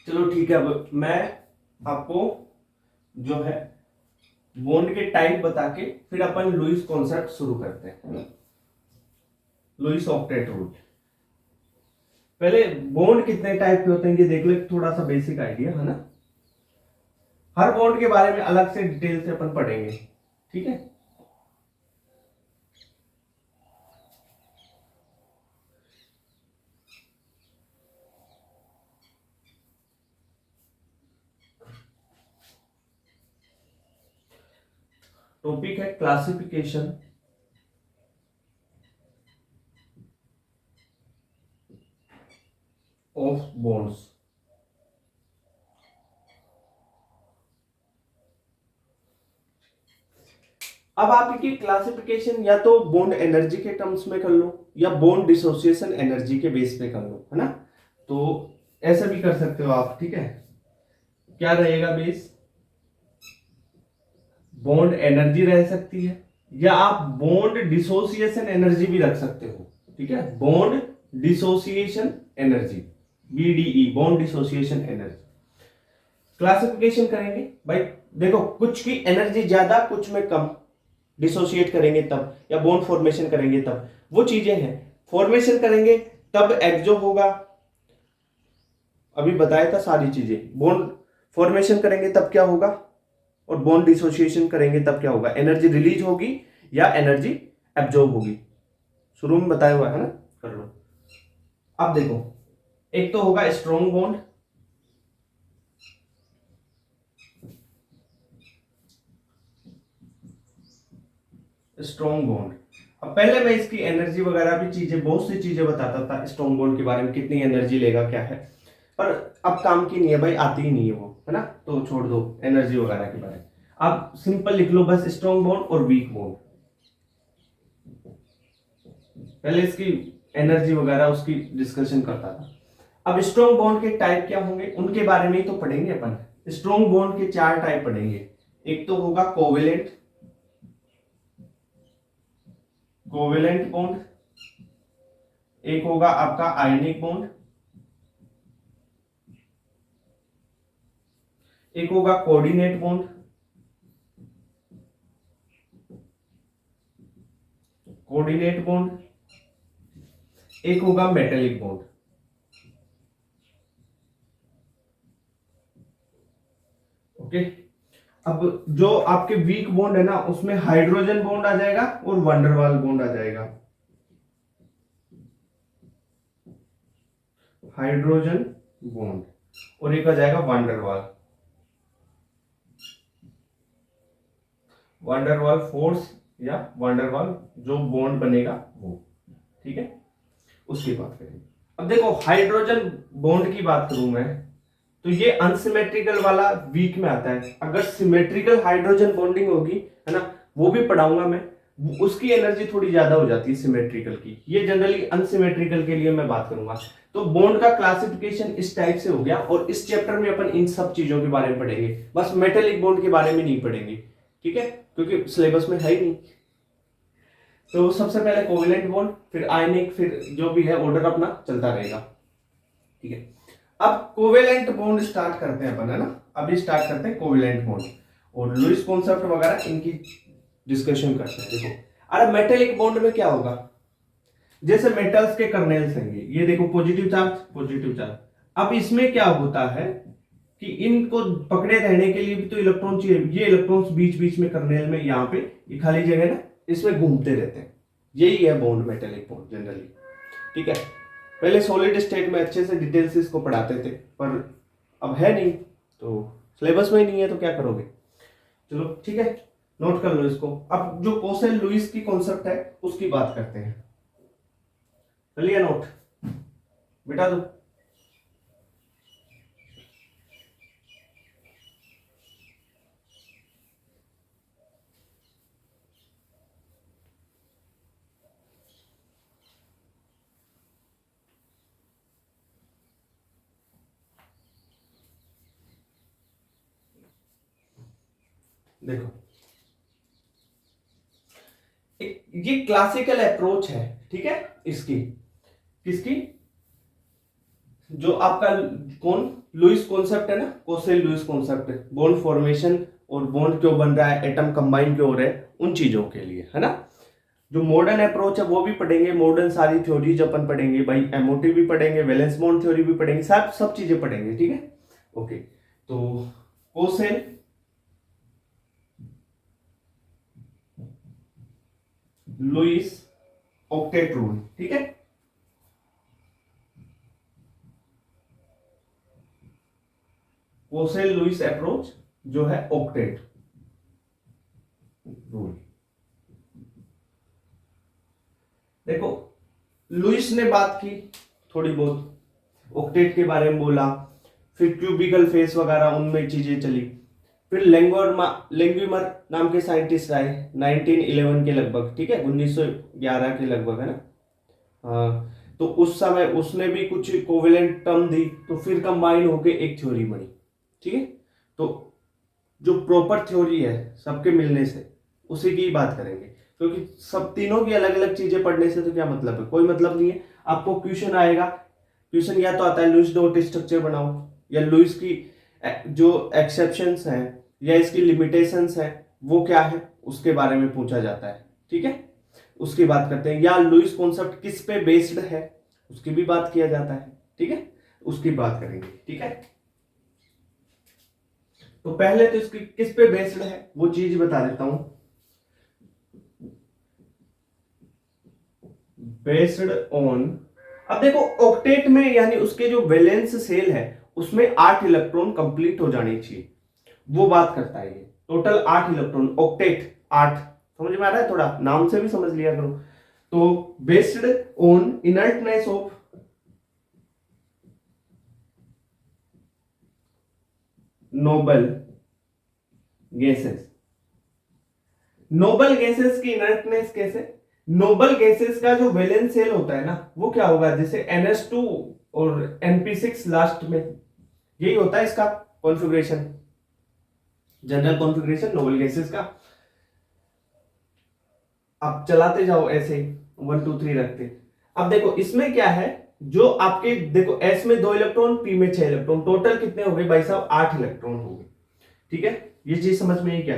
चलो ठीक है, अब मैं आपको जो है बॉन्ड के टाइप बता के फिर अपन लुईस कॉन्सेप्ट शुरू करते हैं। लुईस ऑक्टेट रूल, पहले बॉन्ड कितने टाइप के होते हैं ये देख लो, थोड़ा सा बेसिक आइडिया, है ना। हर बॉन्ड के बारे में अलग से डिटेल से अपन पढ़ेंगे, ठीक है। टॉपिक है क्लासिफिकेशन ऑफ बॉन्ड्स। अब आप इनकी क्लासिफिकेशन या तो बॉन्ड एनर्जी के टर्म्स में कर लो, या बॉन्ड डिसोसिएशन एनर्जी के बेस पे कर लो, है ना। तो ऐसा भी कर सकते हो आप, ठीक है। क्या रहेगा बेस, बॉन्ड एनर्जी रह सकती है, या आप बॉन्ड डिसोसिएशन एनर्जी भी रख सकते हो, ठीक है। Bond dissociation energy, BDE, bond dissociation energy. Classification करेंगे भाई, देखो कुछ की एनर्जी ज्यादा, कुछ में कम, डिसोसिएट करेंगे तब, या बॉन्ड फॉर्मेशन करेंगे तब, वो चीजें हैं। फॉर्मेशन करेंगे तब एक्सो होगा, अभी बताया था सारी चीजें। बॉन्ड फॉर्मेशन करेंगे तब क्या होगा, और बॉन्ड डिसोसिएशन करेंगे तब क्या होगा, एनर्जी रिलीज होगी या एनर्जी एब्जॉर्ब होगी, शुरू में बताया हुआ है ना, कर लो। अब देखो एक तो होगा स्ट्रॉन्ग बॉन्ड, स्ट्रॉन्ग बॉन्ड। अब पहले मैं इसकी एनर्जी वगैरह भी चीजें, बहुत सी चीजें बताता था स्ट्रॉन्ग बॉन्ड के बारे में, कितनी एनर्जी लेगा क्या है, पर अब काम की नहीं है भाई, आती ही नहीं है वो, है ना, तो छोड़ दो एनर्जी वगैरह के बारे में। आप सिंपल लिख लो बस स्ट्रॉन्ग बॉन्ड और वीक बॉन्ड। पहले इसकी एनर्जी वगैरह उसकी डिस्कशन करता था। अब स्ट्रॉन्ग बॉन्ड के टाइप क्या होंगे उनके बारे में ही तो पढ़ेंगे अपन। स्ट्रॉन्ग बॉन्ड के 4 टाइप पढ़ेंगे। एक तो होगा कोवेलेंट, कोवेलेंट बॉन्ड, एक होगा आपका आयनिक बॉन्ड, एक होगा कोऑर्डिनेट बॉन्ड, कोऑर्डिनेट बॉन्ड, एक होगा मेटेलिक बॉन्ड। ओके, अब जो आपके वीक बॉन्ड है ना उसमें हाइड्रोजन बॉन्ड आ जाएगा और वंडरवाल बॉन्ड आ जाएगा। हाइड्रोजन बॉन्ड और एक आ जाएगा वंडरवाल, वंडरवाल फोर्स या वंडरवाल जो बॉन्ड बनेगा वो, ठीक है, उसकी बात करेंगे। अब देखो हाइड्रोजन बॉन्ड की बात करूं मैं तो ये अनसिमेट्रिकल वाला वीक में आता है। अगर सिमेट्रिकल हाइड्रोजन बॉन्डिंग होगी, है ना, वो भी पढ़ाऊंगा मैं, उसकी एनर्जी थोड़ी ज्यादा हो जाती है सिमेट्रिकल की। ये जनरली अनसिमेट्रिकल के लिए मैं बात करूंगा। तो बॉन्ड का क्लासिफिकेशन इस टाइप से हो गया, और इस चैप्टर में अपन इन सब चीजों के बारे में पढ़ेंगे, बस मेटेलिक बॉन्ड के बारे में नहीं पढ़ेंगे, ठीक है, क्योंकि सिलेबस में है ही नहीं। तो सबसे पहले कोवेलेंट बॉन्ड, फिर आयनिक, फिर जो भी है ऑर्डर अपना चलता रहेगा, ठीक है। अब कोवेलेंट बॉन्ड स्टार्ट करते हैं अपन, है ना, अभी स्टार्ट करते हैं कोवेलेंट बॉन्ड, और लुईस कॉन्सेप्ट वगैरह इनकी डिस्कशन करते हैं। देखो अरे मेटेलिक बॉन्ड में क्या होगा, जैसे मेटल्स के कर्नेल्स हैं ये देखो, पॉजिटिव चार्ज पॉजिटिव चार्ज। अब इसमें क्या होता है कि इनको पकड़े रहने के लिए भी तो इलेक्ट्रॉन चाहिए। ये इलेक्ट्रॉन्स बीच बीच में कर्नेल में, यहाँ पे ये खाली जगह ना, इसमें घूमते रहते हैं। यही है बॉन्ड, मेटेलिक बॉन्ड जनरली, ठीक है। पहले सॉलिड स्टेट में अच्छे से डिटेल से इसको पढ़ाते थे, पर अब है नहीं, तो सिलेबस में ही नहीं है तो क्या करोगे। चलो ठीक है, नोट कर लो इसको। अब जो कोसेल लुईस की कॉन्सेप्ट है उसकी बात करते हैं। चलिए नोट बेटा दो। देखो ये क्लासिकल अप्रोच है, ठीक है, इसकी किसकी, जो आपका कौन लुईस कॉन्सेप्ट है ना, Kossel Lewis concept, bond formation और बॉन्ड क्यों बन रहा है, एटम कंबाइन क्यों हो रहे हैं, उन चीजों के लिए, है ना। जो मॉडर्न अप्रोच है वो भी पढ़ेंगे, मॉडर्न सारी थ्योरीज अपन पढ़ेंगे भाई, एमओटी भी पढ़ेंगे, वैलेंस बॉन्ड थ्योरी भी पढ़ेंगे, सब चीजें पढ़ेंगे, ठीक है। ओके, तो कोसेल लुईस ऑक्टेट रूल, ठीक है। कोसेल लुईस अप्रोच जो है ऑक्टेट रूल। देखो लुईस ने बात की थोड़ी बहुत, ऑक्टेट के बारे में बोला, फिर क्यूबिकल फेस वगैरह उनमें चीजें चली। फिर लेंगुइमर नाम के साइंटिस्ट आए 1911 के लगभग, ठीक है, 1911 के लगभग, है ना। हाँ, तो उस समय उसने भी कुछ कोवेलेंट टर्म दी, तो फिर कंबाइन होके एक थ्योरी बनी, ठीक है। तो जो प्रॉपर थ्योरी है सबके मिलने से, उसी की बात करेंगे, क्योंकि सब तीनों की अलग अलग चीजें पढ़ने से तो क्या मतलब है, कोई मतलब नहीं है। आपको क्वेश्चन आएगा, क्वेश्चन या तो आता है लुईस डॉट स्ट्रक्चर बनाओ, या लुईस की जो एक्सेप्शंस हैं या इसकी लिमिटेशंस है वो क्या है उसके बारे में पूछा जाता है, ठीक है, उसकी बात करते हैं। या लुईस कॉन्सेप्ट किस पे बेस्ड है उसकी भी बात किया जाता है, ठीक है, उसकी बात करेंगे, ठीक है। तो पहले तो इसकी किस पे बेस्ड है वो चीज बता देता हूं। बेस्ड ऑन अब देखो ऑक्टेट में यानी उसके जो वैलेंस सेल है उसमें 8 इलेक्ट्रॉन कंप्लीट हो जाने चाहिए, वो बात करता है ये। टोटल 8 इलेक्ट्रॉन, ऑक्टेट 8, समझ में आ रहा है? थोड़ा नाम से भी समझ लिया करो। तो based on inertness of noble gases. Noble gases की इनर्टनेस कैसे? नोबल गैसेस का जो वैलेंस शेल होता है ना वो क्या होगा, जैसे NH2 और NP6 लास्ट में, यही होता है इसका configuration, general configuration noble gases का। आप चलाते जाओ ऐसे ही 1 2 3 रखते। अब देखो इसमें क्या है, जो आपके देखो S में 2 इलेक्ट्रॉन, P में 6 इलेक्ट्रॉन, टोटल कितने हो गए भाई साहब? 8 इलेक्ट्रॉन हो गए। ठीक है, ये चीज समझ में आई क्या?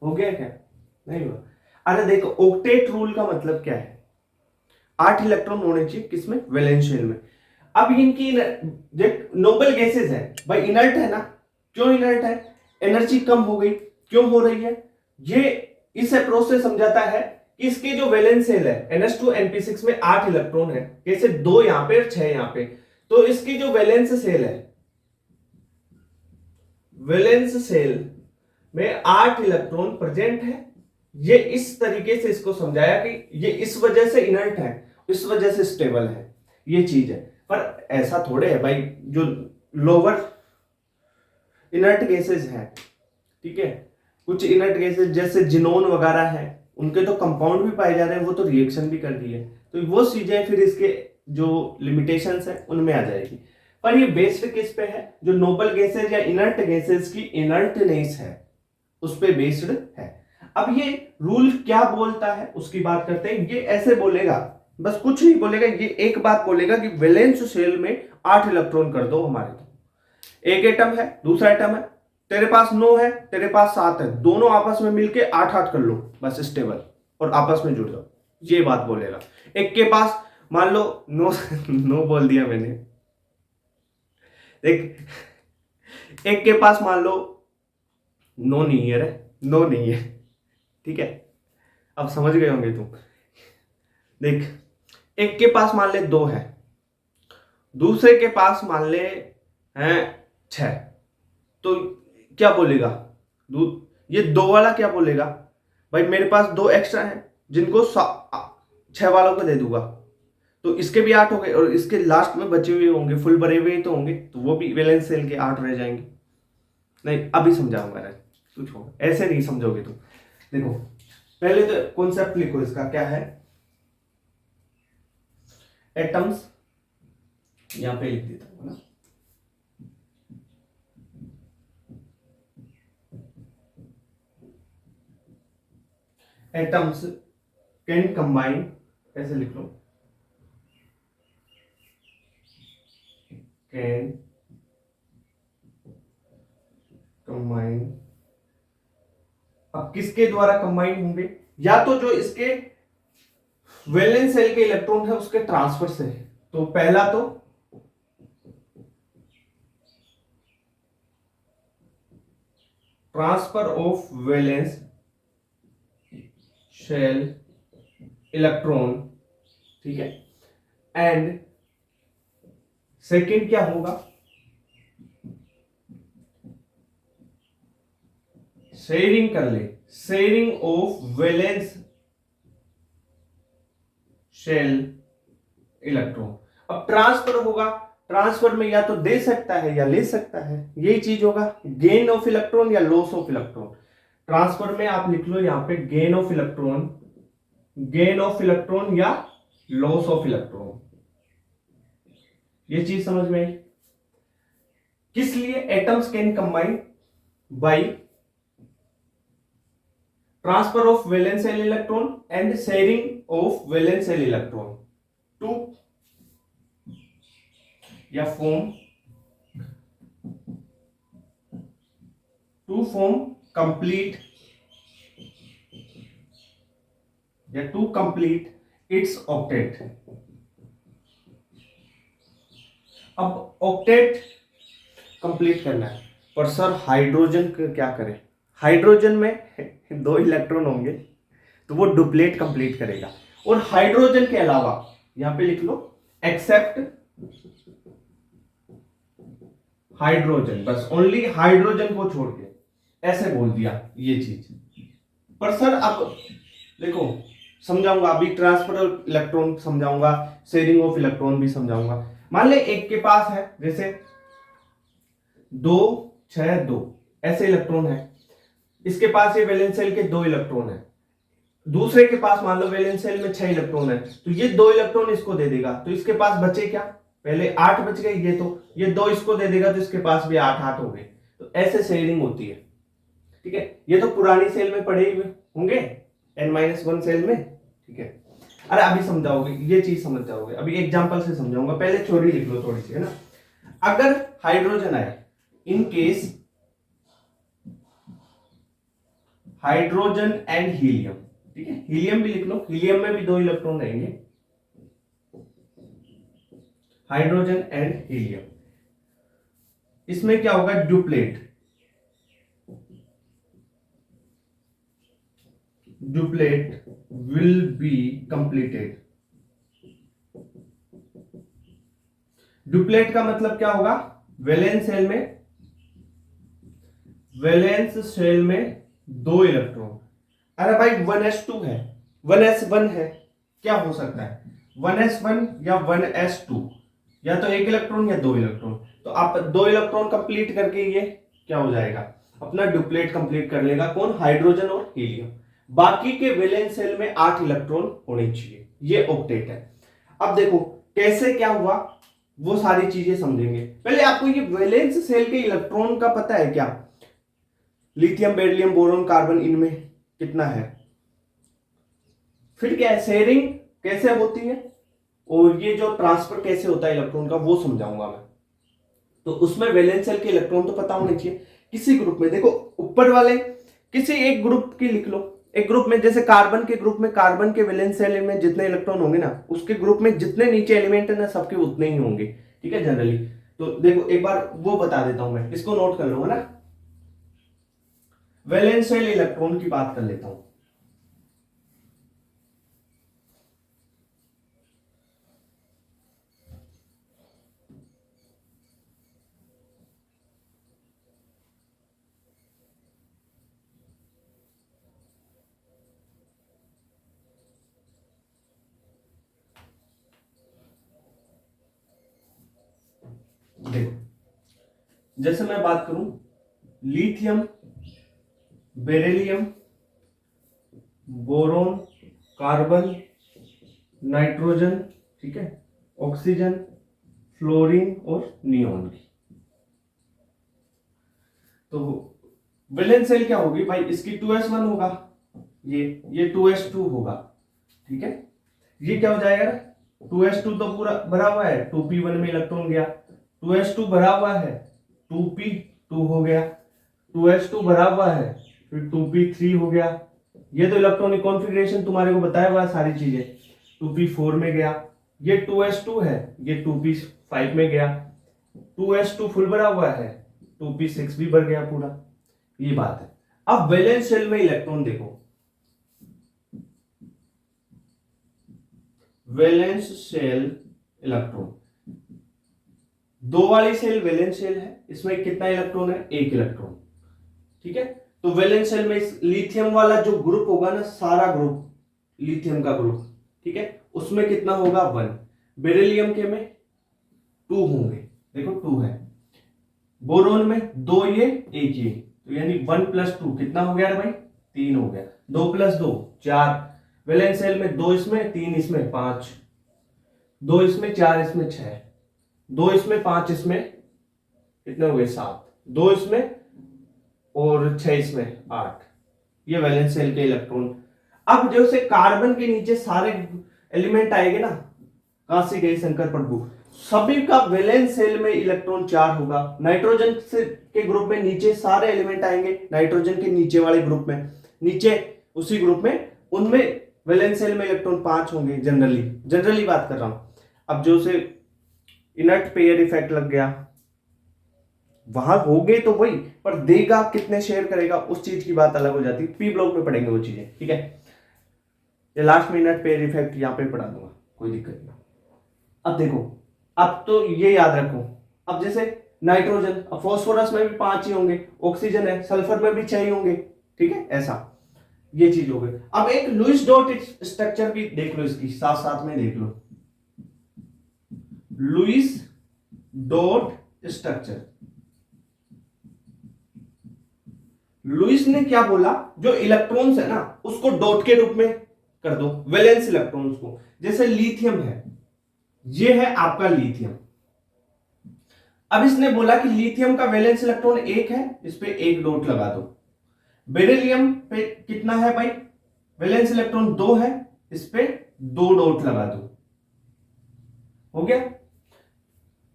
हो गया क्या? नहीं हुआ? अरे देखो ऑक्टेट रूल का मतलब क्या है, 8 इलेक्ट्रॉन होने चाहिए किसमें? वैलेंस शेल में। अब इनकी नोबल गैसेस है भाई, इनर्ट है ना, क्यों इनर्ट है? एनर्जी कम हो गई, क्यों हो रही है? ये इस अप्रोच से समझाता है कि इसके जो वैलेंस शेल है NH2 NP6 में 8 इलेक्ट्रॉन है, कैसे 2 यहां पे और 6 यहां पे, तो इसकी जो वैलेंस शेल है, वैलेंस शेल में 8 इलेक्ट्रॉन प्रेजेंट है। ये इस तरीके से इसको समझाया कि ये इस वजह से इनर्ट है, इस वजह से स्टेबल है, ये चीज है। पर ऐसा थोड़े है भाई, जो लोअर इनर्ट गैसेज है, ठीक है, कुछ इनर्ट गैसेज जैसे जिनोन वगैरह है, उनके तो कंपाउंड भी पाए जा रहे हैं, वो तो रिएक्शन भी कर रही है, तो वो चीजें फिर इसके जो लिमिटेशंस है उनमें आ जाएगी। पर ये बेस्ड किस पे है? जो नोबल गैसेज या इनर्ट गैसेज की इनर्टनेस है उस पे बेस्ड है। अब ये रूल क्या बोलता है उसकी बात करते हैं। ये ऐसे बोलेगा, बस कुछ नहीं बोलेगा, ये एक बात बोलेगा कि वैलेंस शेल में 8 इलेक्ट्रॉन कर दो हमारे, तो एक एटम है, दूसरा एटम है, तेरे पास 9 है, तेरे पास 7 है, दोनों आपस में मिलके 8 8 कर लो, बस स्टेबल, और आपस में जुड़ जाओ, ये बात बोलेगा। एक के पास मान लो 9 9 बोल दिया मैंने, एक के पास मान लो 9 नहीं है रे, 9 नहीं है, ठीक है, अब समझ गए होंगे तुम। देख, एक के पास मान ले 2 है, दूसरे के पास मान ले हैं 6, तो क्या बोलेगा? ये 2 वाला क्या बोलेगा? भाई मेरे पास 2 एक्स्ट्रा हैं जिनको 6 वालों को दे दूंगा, तो इसके भी 8 हो गए, और इसके लास्ट में बचे हुए होंगे, फुल भरे हुए तो होंगे, तो वो भी वैलेंस सेल के 8 रह जाएंगे। नहीं अभी समझाऊंगा, कुछ हो ऐसे नहीं समझोगे तुम। देखो पहले तो कॉन्सेप्ट लिखो, इसका क्या है? एटम्स, यहां पे लिख देता हूं ना, एटम्स कैन कंबाइन, ऐसे लिख लो, कैन कंबाइन। अब किसके द्वारा कंबाइन होंगे? या तो जो इसके वैलेंस सेल के इलेक्ट्रॉन है उसके ट्रांसफर से, तो पहला तो transfer of valence shell electron, ठीक है, एंड सेकेंड क्या होगा? शेयरिंग कर ले, sharing of valence shell electron. अब ट्रांसफर होगा, ट्रांसफर में या तो दे सकता है या ले सकता है, यही चीज होगा, गेन ऑफ इलेक्ट्रॉन या लॉस ऑफ इलेक्ट्रॉन। ट्रांसफर में आप लिख लो यहां पे gain of electron, gain of electron या लॉस ऑफ इलेक्ट्रॉन, ये चीज समझ में आई? किस लिए atoms can combine? By transfer of valence shell electron and sharing of valence shell electron to या फॉर्म, टू फॉर्म कंप्लीट या टू कंप्लीट इट्स ऑक्टेट। अब ऑक्टेट कंप्लीट करना है, पर सर हाइड्रोजन क्या करें? हाइड्रोजन में 2 इलेक्ट्रॉन होंगे, तो वो डुप्लेट कंप्लीट करेगा। और हाइड्रोजन के अलावा यहां पे लिख लो एक्सेप्ट हाइड्रोजन, बस ओनली हाइड्रोजन को छोड़ के ऐसे बोल दिया ये चीज। पर सर अब देखो समझाऊंगा, अभी ट्रांसफर ऑफ इलेक्ट्रॉन समझाऊंगा, शेयरिंग ऑफ इलेक्ट्रॉन भी समझाऊंगा। मान ले एक के पास है जैसे 2 6 2 ऐसे इलेक्ट्रॉन है, इसके पास ये वैलेंस शेल के 2 इलेक्ट्रॉन है, दूसरे के पास मान लो वैलेंस शेल में 6 इलेक्ट्रॉन है, तो ये 2 इलेक्ट्रॉन इसको दे देगा, तो इसके पास बचे क्या, पहले 8 बच गए, ये तो ये 2 इसको दे देगा तो इसके पास भी 8 8 हो गए। तो ऐसे शेयरिंग होती है, ठीक है। ये तो पुरानी सेल में पढ़े हुए होंगे n-1 सेल में, ठीक है। अरे अभी समझाओगे, ये चीज समझ जाओगे, अभी एग्जांपल से समझाऊंगा, पहले थ्योरी लिख लो थोड़ी सी, है ना। अगर हाइड्रोजन आए, in case hydrogen and helium, ठीक है, हीलियम भी लिख लो, हीलियम में भी 2 इलेक्ट्रॉन रहेंगे, हाइड्रोजन एंड हीलियम, इसमें क्या होगा, duplet will be completed। Duplet का मतलब क्या होगा, वैलेंस शेल में 2 इलेक्ट्रॉन। अरे भाई 1s2 है, 1s1 है, क्या हो सकता है 1s1 या 1s2, या तो 1 इलेक्ट्रॉन या 2 इलेक्ट्रॉन। तो आप 2 इलेक्ट्रॉन कंप्लीट करके ये क्या हो जाएगा, अपना ड्यूप्लेट कंप्लीट कर लेगा, कौन, हाइड्रोजन और हीलियम। बाकी के वैलेंस शेल में 8 इलेक्ट्रॉन होने चाहिए, ये ऑक्टेट है। अब देखो कैसे क्या हुआ, वो सारी चीजें समझेंगे। पहले आपको ये वैलेंस शेल के इलेक्ट्रॉन का पता है क्या, लिथियम बेरिलियम बोरोन कार्बन इनमें कितना है, फिर क्या है, शेयरिंग कैसे होती है, और ये जो ट्रांसफर कैसे होता है इलेक्ट्रॉन का, वो समझाऊंगा मैं। तो उसमें वैलेंस शेल के इलेक्ट्रॉन तो पता होने चाहिए। किसी ग्रुप में देखो, ऊपर वाले किसी एक ग्रुप की लिख लो, एक ग्रुप में जैसे कार्बन के ग्रुप में, कार्बन के वैलेंस शेल में जितने इलेक्ट्रॉन होंगे ना, उसके ग्रुप में जितने नीचे एलिमेंट है ना, सबके उतने ही होंगे, ठीक है, जनरली। तो देखो एक बार वो बता देता हूं मैं, इसको नोट कर लो, है ना। वैलेंस शेल इलेक्ट्रॉन की बात कर लेता हूं। देखो जैसे मैं बात करूं, lithium beryllium boron carbon nitrogen, ठीक है, ऑक्सीजन फ्लोरीन और नियोन की, तो वैलेंस शेल क्या होगी भाई, इसकी 2s1 होगा, ये 2s2 होगा, ठीक है। ये क्या हो जाएगा ना, 2s2 तो पूरा भरा हुआ है, 2p1 में इलेक्ट्रॉन गया, 2s2 भरा हुआ है, 2p2 हो गया, 2s2 भरा हुआ है, फिर 2p3 हो गया। ये तो इलेक्ट्रॉनिक कॉन्फ़िगरेशन तुम्हारे को बताया हुआ है सारी चीजें। 2p4 में गया, ये 2s2 है, ये 2p5 में गया, 2s2 फुल भरा हुआ है, 2p6 भी भर गया पूरा, ये बात है। अब वैलेंस शेल में इलेक्ट्रॉन देखो, वैलेंस शेल इलेक्ट्रॉन, 2 वाली सेल वैलेंस शेल है, इसमें कितना इलेक्ट्रॉन है, 1 इलेक्ट्रॉन, ठीक है। तो वैलेंस शेल में लिथियम वाला जो ग्रुप होगा ना, सारा ग्रुप लिथियम का ग्रुप, ठीक है, उसमें कितना होगा 1, बेरिलियम के में 2 होंगे, देखो 2 है, बोरोन में 2 ये 1 ये, तो यानी 1 + 2 कितना हो गया भाई, 3 हो गया, 2 + 2 4, वैलेंस शेल में 2 इसमें 3 इसमें 5, 2 इसमें 4 इसमें 6, 2 इसमें 5 इसमें, कितने हो गए 7, 2 इसमें और 6 इसमें 8, ये वैलेंस शेल के इलेक्ट्रॉन। अब जैसे कार्बन के नीचे सारे एलिमेंट आएंगे ना, काशी गए शंकर प्रभु, सभी का वैलेंस शेल में इलेक्ट्रॉन 4 होगा। नाइट्रोजन से के ग्रुप में नीचे सारे एलिमेंट आएंगे, नाइट्रोजन के नीचे वाले ग्रुप में, नीचे उसी ग्रुप में, उनमें वैलेंस शेल में इलेक्ट्रॉन 5 होंगे, जनरली बात कर रहा हूं। अब जो से इनर्ट पेयर इफेक्ट लग गया, वहां हो गए तो वही, पर देगा कितने शेयर करेगा, उस चीज की बात अलग हो जाती है, पी ब्लॉक में पढ़ेंगे वो चीजें, ठीक है। या लास्ट मिनट पे इफेक्ट यहाँ पे पढ़ा दूंगा, कोई दिक्कत नहीं। अब देखो, अब तो ये याद रखो, अब जैसे नाइट्रोजन, अब फॉस्फोरस में भी 5 ही होंगे, ऑक्सीजन है, सल्फर में भी 6 ही होंगे, ठीक है, ऐसा ये चीज हो गई। अब एक लुईस डॉट स्ट्रक्चर भी देख लो, इसकी साथ साथ में देख लो, लुईस डॉट स्ट्रक्चर। लुईस ने क्या बोला, जो इलेक्ट्रॉन्स है ना उसको डॉट के रूप में कर दो, वैलेंस इलेक्ट्रॉन्स को। जैसे लिथियम है, ये है आपका लिथियम। अब इसने बोला कि लिथियम का वैलेंस इलेक्ट्रॉन 1 है, इस पे 1 डॉट लगा दो। बेरिलियम पे कितना है भाई, वैलेंस इलेक्ट्रॉन 2 है, इस पे 2 डॉट लगा दो, हो गया।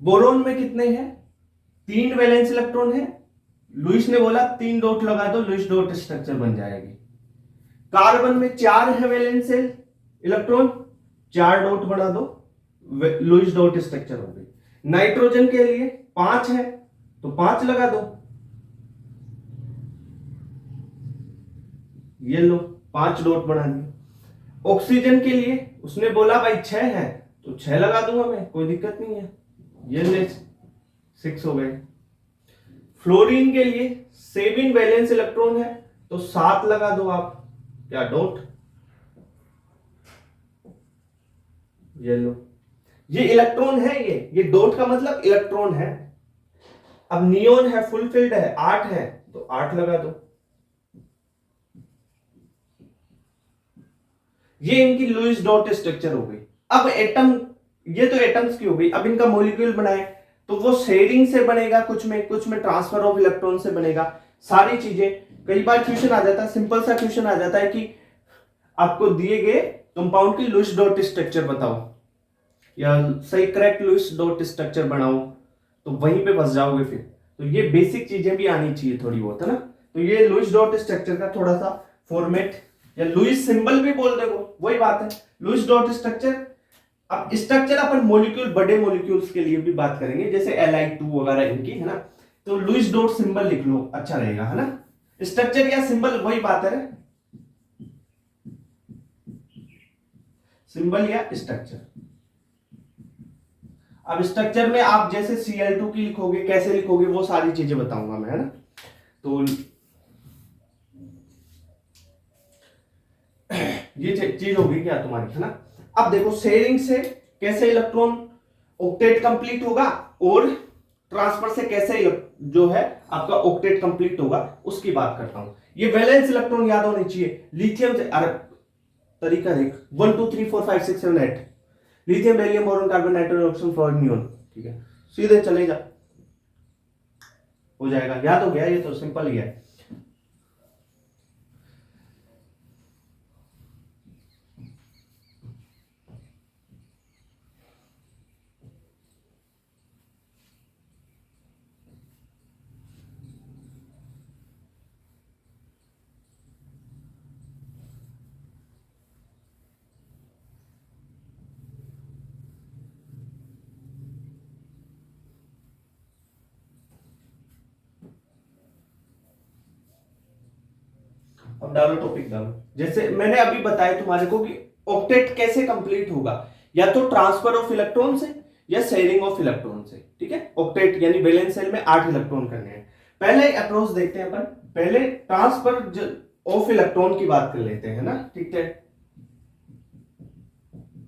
बोरोन में कितने हैं, 3 वैलेंस इलेक्ट्रॉन है, लुईस ने बोला 3 डॉट लगा दो, लुईस डॉट स्ट्रक्चर बन जाएगी। कार्बन में 4 है वैलेंस इलेक्ट्रॉन, 4 डॉट बना दो, लुईस डॉट स्ट्रक्चर हो गई। नाइट्रोजन के लिए 5 है तो 5 लगा दो, ये लो 5 डॉट बना दिए। ऑक्सीजन के लिए उसने बोला भाई 6 है तो 6 लगा दूंगा मैं, कोई दिक्कत नहीं है, ये ले 6 हो गए। फ्लोरीन के लिए 7 वैलेंस इलेक्ट्रॉन है तो 7 लगा दो आप, क्या डॉट, ये लो, ये इलेक्ट्रॉन है, ये डॉट का मतलब इलेक्ट्रॉन है। अब नियोन है, फुलफिल्ड है, 8 है तो 8 लगा दो। ये इनकी लुईस डॉट स्ट्रक्चर हो गई। अब एटम, ये तो एटम्स की हो गई। अब इनका मॉलिक्यूल बनाए तो वो शेयरिंग से बनेगा, कुछ में ट्रांसफर ऑफ इलेक्ट्रॉन से बनेगा, सारी चीजें। कई बार क्वेश्चन आ जाता है, सिंपल सा क्वेश्चन आ जाता है कि आपको दिए गए कंपाउंड की लुईस डॉट स्ट्रक्चर बताओ या सही करेक्ट लुईस डॉट स्ट्रक्चर बनाओ, तो वहीं पे फंस जाओगे फिर। तो ये बेसिक चीजें भी आनी चाहिए थोड़ी बहुत, है ना। तो ये लुईस डॉट स्ट्रक्चर का थोड़ा सा फॉर्मेट, या लुईस सिंबल भी बोल देखो, वही बात है, लुईस डॉट स्ट्रक्चर। अब स्ट्रक्चर अपन मॉलिक्यूल, बड़े मॉलिक्यूल्स के लिए भी बात करेंगे, जैसे Li2 वगैरह इनकी, है ना। तो लुईस डॉट सिंबल लिख लो, अच्छा रहेगा, है ना। स्ट्रक्चर या सिंबल वही बात है, सिंबल या स्ट्रक्चर। अब स्ट्रक्चर में आप जैसे Cl2 की लिखोगे, कैसे लिखोगे, वो सारी चीजें बताऊंगा मैं, है ना। तो ये चीज होगी क्या तुम्हारी, है ना। अब देखो शेयरिंग से कैसे इलेक्ट्रॉन ऑक्टेट कंप्लीट होगा, और ट्रांसफर से कैसे जो है आपका ऑक्टेट कंप्लीट होगा, उसकी बात करता हूं। ये वैलेंस इलेक्ट्रॉन याद होने चाहिए। लिथियम से, अरे तरीका देख, 1 2 3 4 5 6 7 8, lithium, beryllium, boron, carbon, nitrogen, oxygen, fluorine, neon, ठीक है, सीधे चले जा, हो जाएगा, याद हो गया, ये तो सिंपल ही है। अब डालो टॉपिक डालो, जैसे मैंने अभी बताया तुम्हारे को कि ऑक्टेट कैसे कंप्लीट होगा, या तो ट्रांसफर ऑफ इलेक्ट्रॉन से या शेयरिंग ऑफ इलेक्ट्रॉन से, ठीक है। ऑक्टेट यानी वैलेंस शेल में 8 इलेक्ट्रॉन करने हैं। पहले अप्रोच देखते हैं अपन, पहले ट्रांसफर ऑफ इलेक्ट्रॉन की बात कर लेते हैं ना, ठीक है।